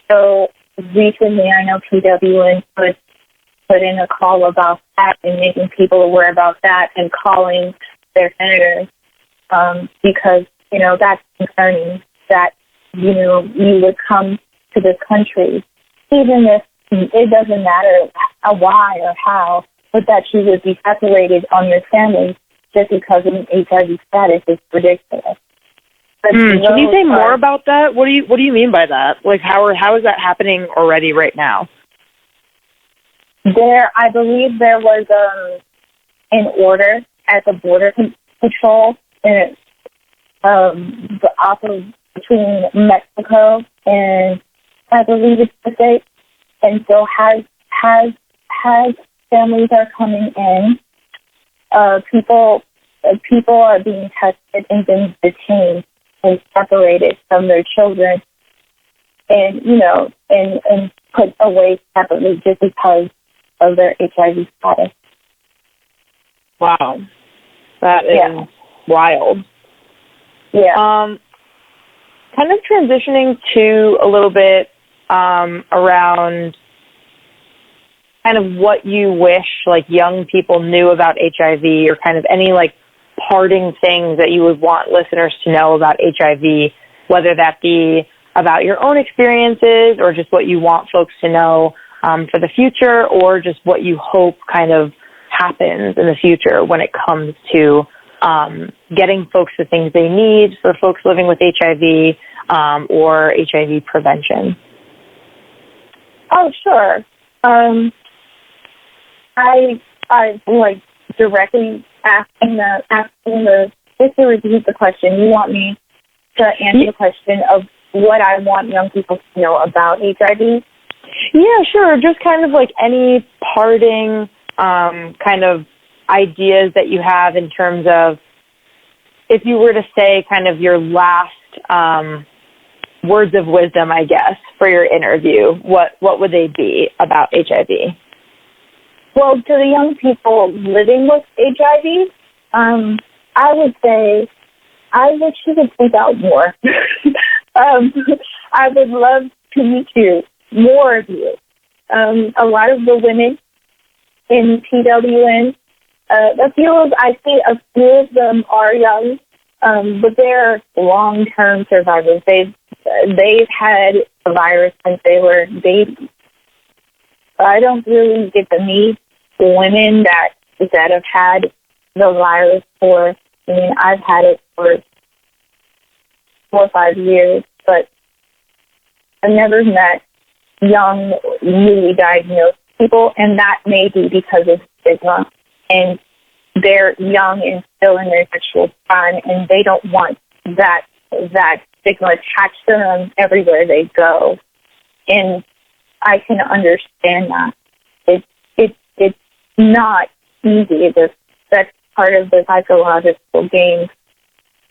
So recently I know PWN put in a call about that and making people aware about that and calling their senators because, that's concerning that, you would come to this country, even if it doesn't matter why or how, but that you would be separated on your family just because of an HIV status is ridiculous. Can you say more about that? What do you mean by that? How is that happening already right now? I believe there was an order at the Border Patrol and between Mexico and I believe it's the state, and so has families are coming in. People are being tested and then detained and separated from their children, and and put away separately just because of their HIV status. Wow, that is wild. Yeah. Kind of transitioning to a little bit around kind of what you wish young people knew about HIV, or kind of any parting things that you would want listeners to know about HIV, whether that be about your own experiences or just what you want folks to know for the future, or just what you hope kind of happens in the future when it comes to getting folks the things they need for folks living with HIV or HIV prevention. Oh, sure. I directly asking just to repeat the question. You want me to answer the question of what I want young people to know about HIV? Yeah, sure. Just kind of any parting kind of ideas that you have in terms of, if you were to say kind of your last words of wisdom, I guess, for your interview, what would they be about HIV? Well, to the young people living with HIV, I would say I wish you would speak out more. I would love to meet you, more of you. A lot of the women in PWN, I see a few of them are young, but they're long-term survivors. They've had the virus since they were babies. I don't really get to meet women that have had the virus for, I've had it for 4 or 5 years, but I've never met young, newly diagnosed people, and that may be because of stigma. And they're young and still in their sexual prime, and they don't want that stigma attached to them everywhere they go. And I can understand that. It's not easy. That's part of the psychological game.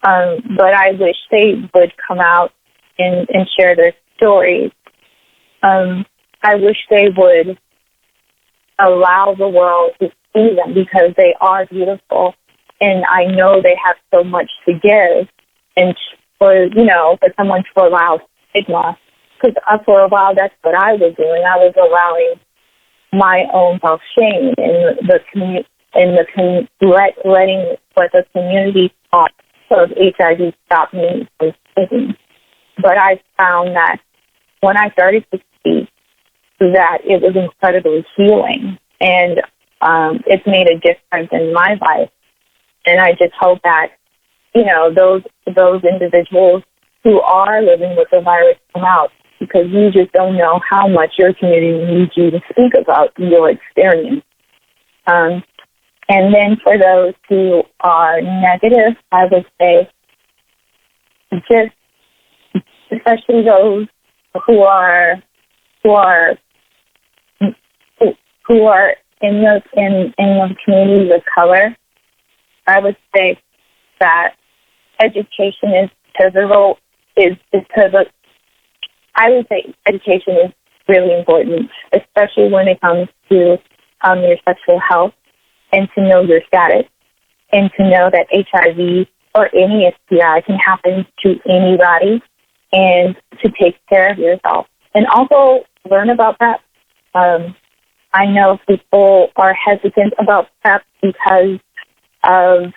But I wish they would come out and share their stories. I wish they would allow the world to see them, because they are beautiful, and I know they have so much to give. And for someone to allow stigma, because for a while that's what I was doing. I was allowing my own self-shame in the community, letting what the community thought of HIV stop me from speaking. But I found that when I started to speak, that it was incredibly healing, and it's made a difference in my life. And I just hope that those individuals who are living with the virus come out, because you just don't know how much your community needs you to speak about your experience. And then for those who are negative, I would say just, especially those who are in the communities of color, I would say that education is pivotal. I would say education is really important, especially when it comes to your sexual health, and to know your status, and to know that HIV or any STI can happen to anybody, and to take care of yourself. And also learn about PrEP. I know people are hesitant about PrEP because of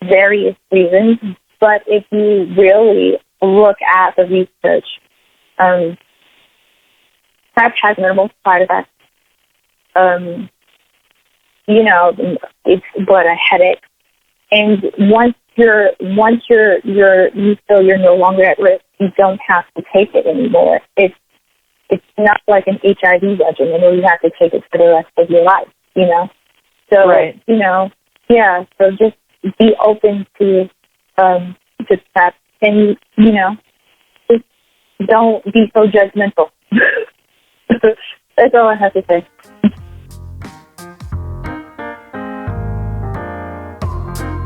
various reasons, but if you really look at the research, PrEP has minimal side effects. It's but a headache. And once you feel you're no longer at risk, you don't have to take it anymore. It's not like an HIV regimen where you have to take it for the rest of your life, So, right. So just be open to PrEP, and, just don't be so judgmental. That's all I have to say.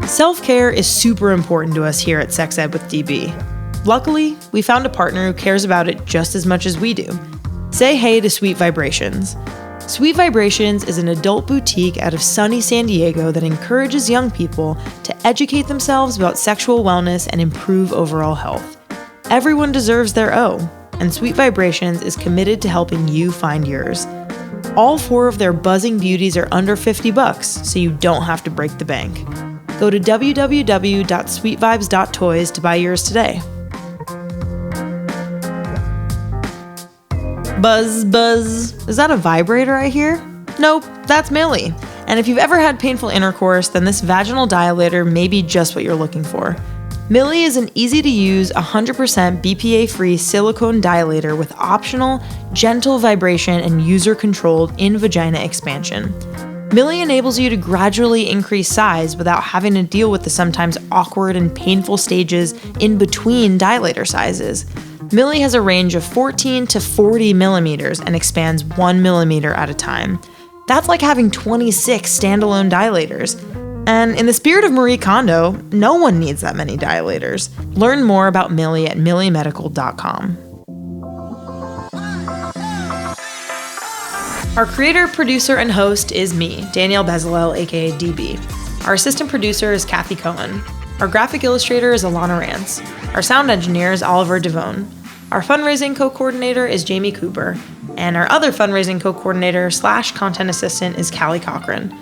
Self-care is super important to us here at Sex Ed with DB. Luckily, we found a partner who cares about it just as much as we do. Say hey to Sweet Vibrations. Sweet Vibrations is an adult boutique out of sunny San Diego that encourages young people to educate themselves about sexual wellness and improve overall health. Everyone deserves their O, and Sweet Vibrations is committed to helping you find yours. All 4 of their buzzing beauties are under $50, so you don't have to break the bank. Go to www.sweetvibes.toys to buy yours today. Buzz, buzz. Is that a vibrator I hear? Nope, that's Millie. And if you've ever had painful intercourse, then this vaginal dilator may be just what you're looking for. Millie is an easy-to-use, 100% BPA-free silicone dilator with optional, gentle vibration and user-controlled in-vagina expansion. Millie enables you to gradually increase size without having to deal with the sometimes awkward and painful stages in between dilator sizes. Millie has a range of 14 to 40 millimeters and expands 1 millimeter at a time. That's like having 26 standalone dilators. And in the spirit of Marie Kondo, no one needs that many dilators. Learn more about Millie at milliemedical.com. Our creator, producer, and host is me, Danielle Bezalel, aka DB. Our assistant producer is Kathy Cohen. Our graphic illustrator is Alana Rance. Our sound engineer is Oliver Devone. Our fundraising co-coordinator is Jamie Cooper. And our other fundraising co-coordinator / content assistant is Callie Cochran.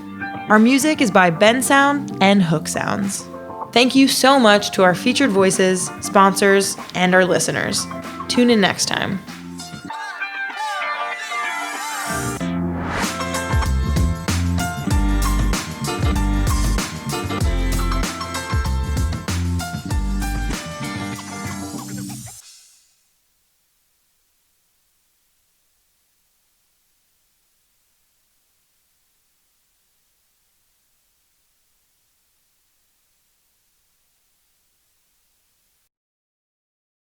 Our music is by Ben Sound and Hook Sounds. Thank you so much to our featured voices, sponsors, and our listeners. Tune in next time.